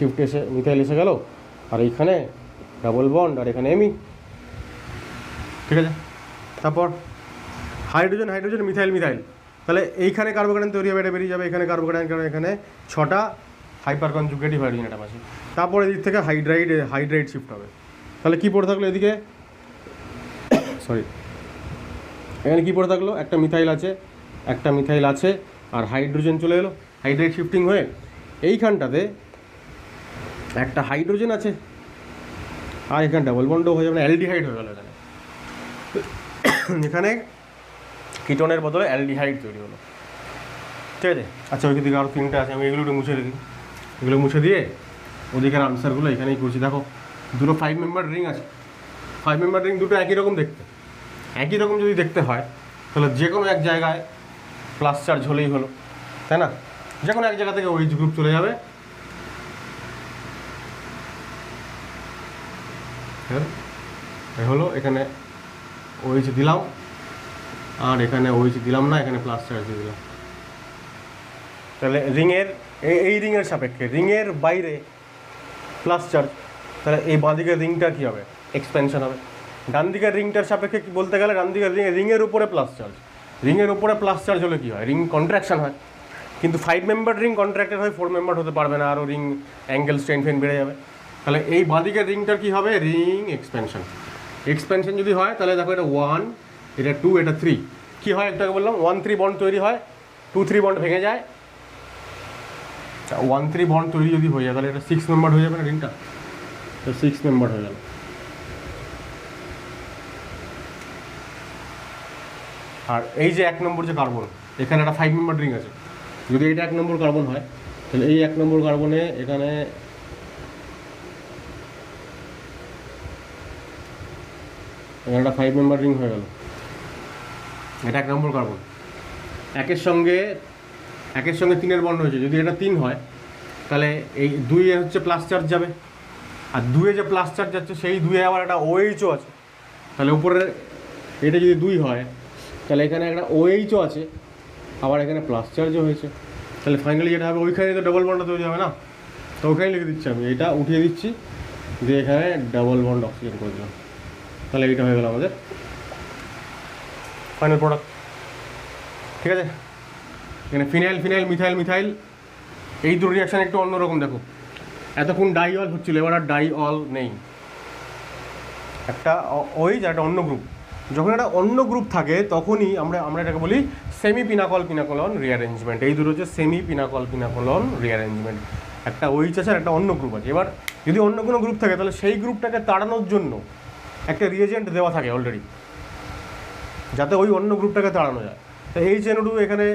এসে গেল, আর এইখানে ডাবল বন্ড, আর এখানে এমই। ঠিক আছে, তারপর হাইড্রোজেন মিথাইল, তাহলে এইখানে কার্বোক্যাটায়ন তৈরি হবে, এটা বেরিয়ে যাবে। এখানে কার্বোক্যাটায়ন, কারণ এখানে 6টা হাইপার কনজুগেটিভ হাইড্রোজেন অ্যাটম আছে। তারপর এদিক থেকে হাইড্রাইড শিফট হবে। তাহলে কী পড়ে থাকলো এদিকে, এখানে কী পড়ে থাকলো, একটা মিথাইল আছে, আর হাইড্রোজেন চলে এলো, হাইড্রাইড শিফটিং হয়ে এইখানটাতে একটা হাইড্রোজেন আছে, আর এখানে ডাবল বন্ডও হয়ে যাবে, অ্যালডিহাইড হয়ে গেল এখানে। এখানে কিটোনের বদলে অ্যালডিহাইড তৈরি হলো। ঠিক আছে, আচ্ছা ওই দিকে আরও 3টে আছে, আমি এগুলো একটু মুছে দিই। এগুলো মুছে দিয়ে ওদিকের আনসারগুলো এখানেই করছি। দেখো, দুটো 5 মেম্বার রিং আছে, 5 মেম্বার রিং দুটো একই রকম দেখতে, একই রকম যদি দেখতে হয় তাহলে যে কোনো এক জায়গায় প্লাস চার্জ হলেই হলো, তাই না? যে কোনো এক জায়গা থেকে OH গ্রুপ চলে যাবে, হলো এখানে OH দিলাম আর এখানে OH দিলাম না, এখানে প্লাস চার্জ দিয়ে দিলাম। তাহলে রিংয়ের এই রিংয়ের সাপেক্ষে রিংয়ের বাইরে প্লাস চার্জ, তাহলে এই বাঁ দিকের রিংটা কী হবে? এক্সপেনশন হবে। ডান দিকের রিংটার সাপেক্ষে কি বলতে গেলে ডান দিকের রিংয়ের উপরে প্লাস চার্জ, রিংয়ের উপরে প্লাস চার্জ হলে কী হয়? রিং কন্ট্রাকশন হয়। কিন্তু 5 মেম্বার রিং কন্ট্রাক্টেড হয়, 4 মেম্বার হতে পারবে না, আরও রিং অ্যাঙ্গেল স্ট্রেন ফেন বেড়ে যাবে। তাহলে এই বাঁ দিকের রিংটার কী হবে? Ring expansion. এক্সপেনশন যদি হয় তাহলে দেখো এটা 1, এটা 2, এটা 3। কী হয় একটাকে বললাম 1-3 বন্ড তৈরি হয়, 2-3 বন্ড ভেঙে যায়। 1-3 বন্ড তৈরি যদি হয়ে যায় তাহলে এটা 6 মেম্বার হয়ে যাবে না রিংটা? তো 6 মেম্বার হয়ে গেল। আর এই যে 1 নম্বর যে কার্বন, এখানে একটা 5 মেম্বার রিং আছে। যদি এটা 1 নম্বর কার্বন হয় তাহলে এই 1 নম্বর কার্বনে এখানে একটা 5 মেম্বার রিং হয়ে গেল। এটা 1 নম্বর কার্বন, একের সঙ্গে 3-এর বন্ড হয়েছে। যদি এটা 3 হয় তাহলে এই 2-এ হচ্ছে প্লাস চার্জ যাবে, আর 2-এ যে প্লাস চার্জ যাচ্ছে সেই 2-এ আবার একটা OH-ও আছে। তাহলে উপরে এটা যদি 2 হয় তাহলে এখানে একটা OH-ও আছে, আবার এখানে প্লাস চার্জও হয়েছে। তাহলে ফাইনালি যেটা হবে ওইখানে তো ডাবল বন্ডটা তৈরি হবে না, তো ওইখানে লিখে দিচ্ছি আমি, এটা উঠিয়ে দিচ্ছি দিয়ে এখানে ডাবল বন্ড অক্সিজেন করে দিলাম। তাহলে এইটা হয়ে গেল আমাদের ফাইনাল প্রোডাক্ট। ঠিক আছে, এখানে ফিনাইল মিথাইল এই দুটো রিয়াকশান একটু অন্যরকম। দেখো এতক্ষণ ডাইঅল হচ্ছিল, এবার আর ডাইঅল নেই, একটা OH আর একটা অন্য গ্রুপ। যখন একটা অন্য গ্রুপ থাকে তখনই আমরা এটাকে বলি সেমি পিনাকল রিঅ্যারেঞ্জমেন্ট। এই দুটো হচ্ছে সেমি পিনাকল রিঅ্যারেঞ্জমেন্ট। একটা OH আছে আর একটা অন্য গ্রুপ আছে। এবার যদি অন্য কোনো গ্রুপ থাকে তাহলে সেই গ্রুপটাকে তাড়ানোর জন্য একটা রিয়েজেন্ট দেওয়া থাকে অলরেডি, যাতে ওই অন্য গ্রুপটাকে তাড়ানো যায়। তো HNO2 এখানে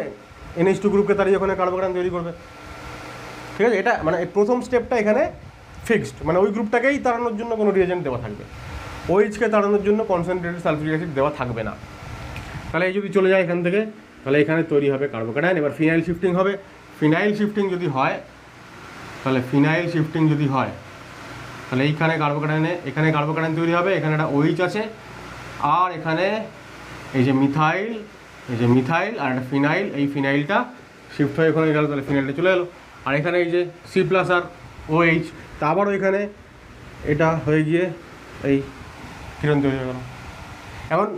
NH2 গ্রুপকে তাড়িয়ে ওখানে কার্বোক্যাটায়ন তৈরি করবে। ঠিক আছে, এটা মানে প্রথম স্টেপটা এখানে ফিক্সড, মানে ওই গ্রুপটাকেই তাড়ানোর জন্য কোনো রিয়েজেন্ট দেওয়া থাকবে, OH-কে তাড়ানোর জন্য কনসেন্ট্রেটেড সালফিউরিক অ্যাসিড দেওয়া থাকবে না। তাহলে এই যদি চলে যায় এখান থেকে তাহলে এখানে তৈরি হবে কার্বোক্যাটায়ন। এবার ফিনাইল শিফটিং হবে। ফিনাইল শিফটিং যদি হয় তাহলে এইখানে কার্বোক্যাটায়ন তৈরি হবে, এখানে একটা OH আছে, আর এখানে এই যে মিথাইল আর একটা ফিনাইল, এই ফিনাইলটা শিফট হয়ে ওখানে গেল, তাহলে ফিনাইলটা চলে এলো। আর এখানে এই যে C+ আর OH, তা আবারও এখানে এটা হয়ে গিয়ে এই কিরণ তৈরি হয়ে গেল। এখন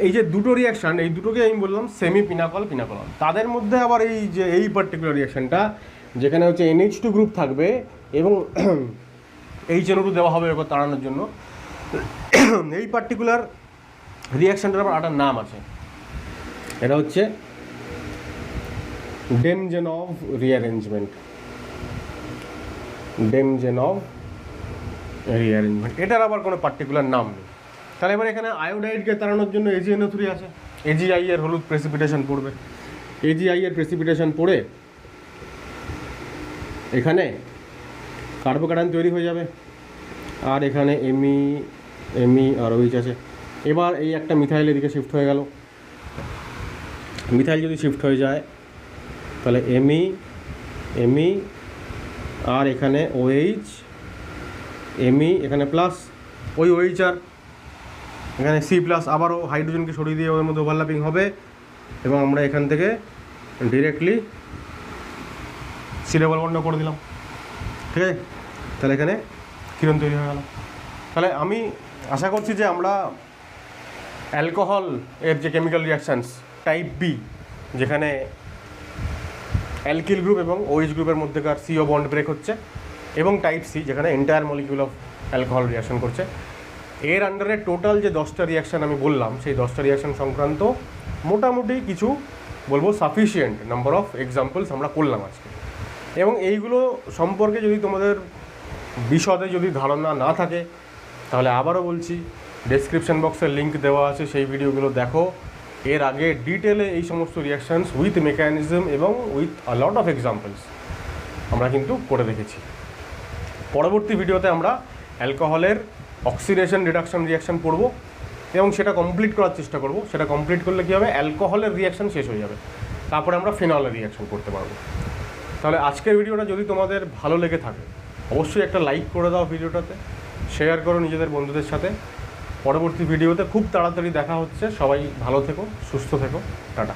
এই যে দুটো রিয়াকশান, এই দুটোকে আমি বললাম সেমি পিনাকল। তাদের মধ্যে আবার এই পার্টিকুলার রিয়াকশানটা যেখানে হচ্ছে NH2 গ্রুপ থাকবে এবং HNO2 দেওয়া হবে এবার তাড়ানোর জন্য, এই পার্টিকুলার রিয়াকশানটার আবার একটা নাম আছে, এটা হচ্ছে ডেমজেনভ রিঅ্যারেঞ্জমেন্ট। এটার আবার কোনো পার্টিকুলার নাম নেই। তাহলে এবার এখানে আয়োডাইডকে তাড়ানোর জন্য AgNO3 আছে, AgI এর হলুদ প্রেসিপিটেশন পড়বে, AgI এর প্রেসিপিটেশন পড়ে এখানে কার্বোক্যাটায়ন তৈরি হয়ে যাবে, আর এখানে এমি আর OH আছে। এবার এই একটা মিথাইল এদিকে শিফট হয়ে গেল। মিথাইল যদি শিফট হয়ে যায় তাহলে এমি আর এখানে OH, এখানে প্লাস ওই OH আর এখানে C+, আবারও হাইড্রোজেনকে সরিয়ে দিয়ে ওদের মধ্যে ওভারল্যাপিং হবে এবং আমরা এখান থেকে ডিরেক্টলি C ডাবল বন্ড করে দিলাম। ঠিক আছে, তাহলে এখানে কিরণ তৈরি হয়ে গেল। তাহলে আমি আশা করছি যে আমরা অ্যালকোহল এর যে কেমিক্যাল রিয়াকশানস টাইপ B, যেখানে অ্যালকিল গ্রুপ এবং OH গ্রুপের মধ্যেকার CO বন্ড ব্রেক হচ্ছে, এবং টাইপ C যেখানে entire molecule of alcohol reaction করছে, এর আন্ডারে টোটাল যে 10টা রিয়াকশান আমি বললাম সেই 10টা রিয়াকশান সংক্রান্ত মোটামুটি কিছু বলবো সাফিসিয়েন্ট নাম্বার অফ এক্সাম্পলস আমরা করলাম আজকে। এবং এইগুলো সম্পর্কে যদি তোমাদের বিশদে যদি ধারণা না থাকে তাহলে আবারও বলছি, ডেসক্রিপশন বক্সের লিঙ্ক দেওয়া আছে, সেই ভিডিওগুলো দেখো। এর আগে ডিটেলে এই সমস্ত রিয়াকশানস উইথ মেকানিজম এবং with a lot of examples আমরা কিন্তু করে দেখেছি। পরবর্তী ভিডিওতে আমরা অ্যালকোহলের অক্সিডেশন রিডাকশন রিয়াকশান পড়বো এবং সেটা কমপ্লিট করার চেষ্টা করব। সেটা কমপ্লিট করলে কী হবে, অ্যালকোহলের রিয়াকশান শেষ হয়ে যাবে, তারপরে আমরা ফেনলের রিয়াকশান করতে পারবো। তাহলে আজকের ভিডিওটা যদি তোমাদের ভালো লেগে থাকে অবশ্যই একটা লাইক করে দাও, ভিডিওটাতে শেয়ার করো নিজেদের বন্ধুদের সাথে। পরবর্তী ভিডিওতে খুব তাড়াতাড়ি দেখা হচ্ছে। সবাই ভালো থেকো, সুস্থ থেকো, টাটা।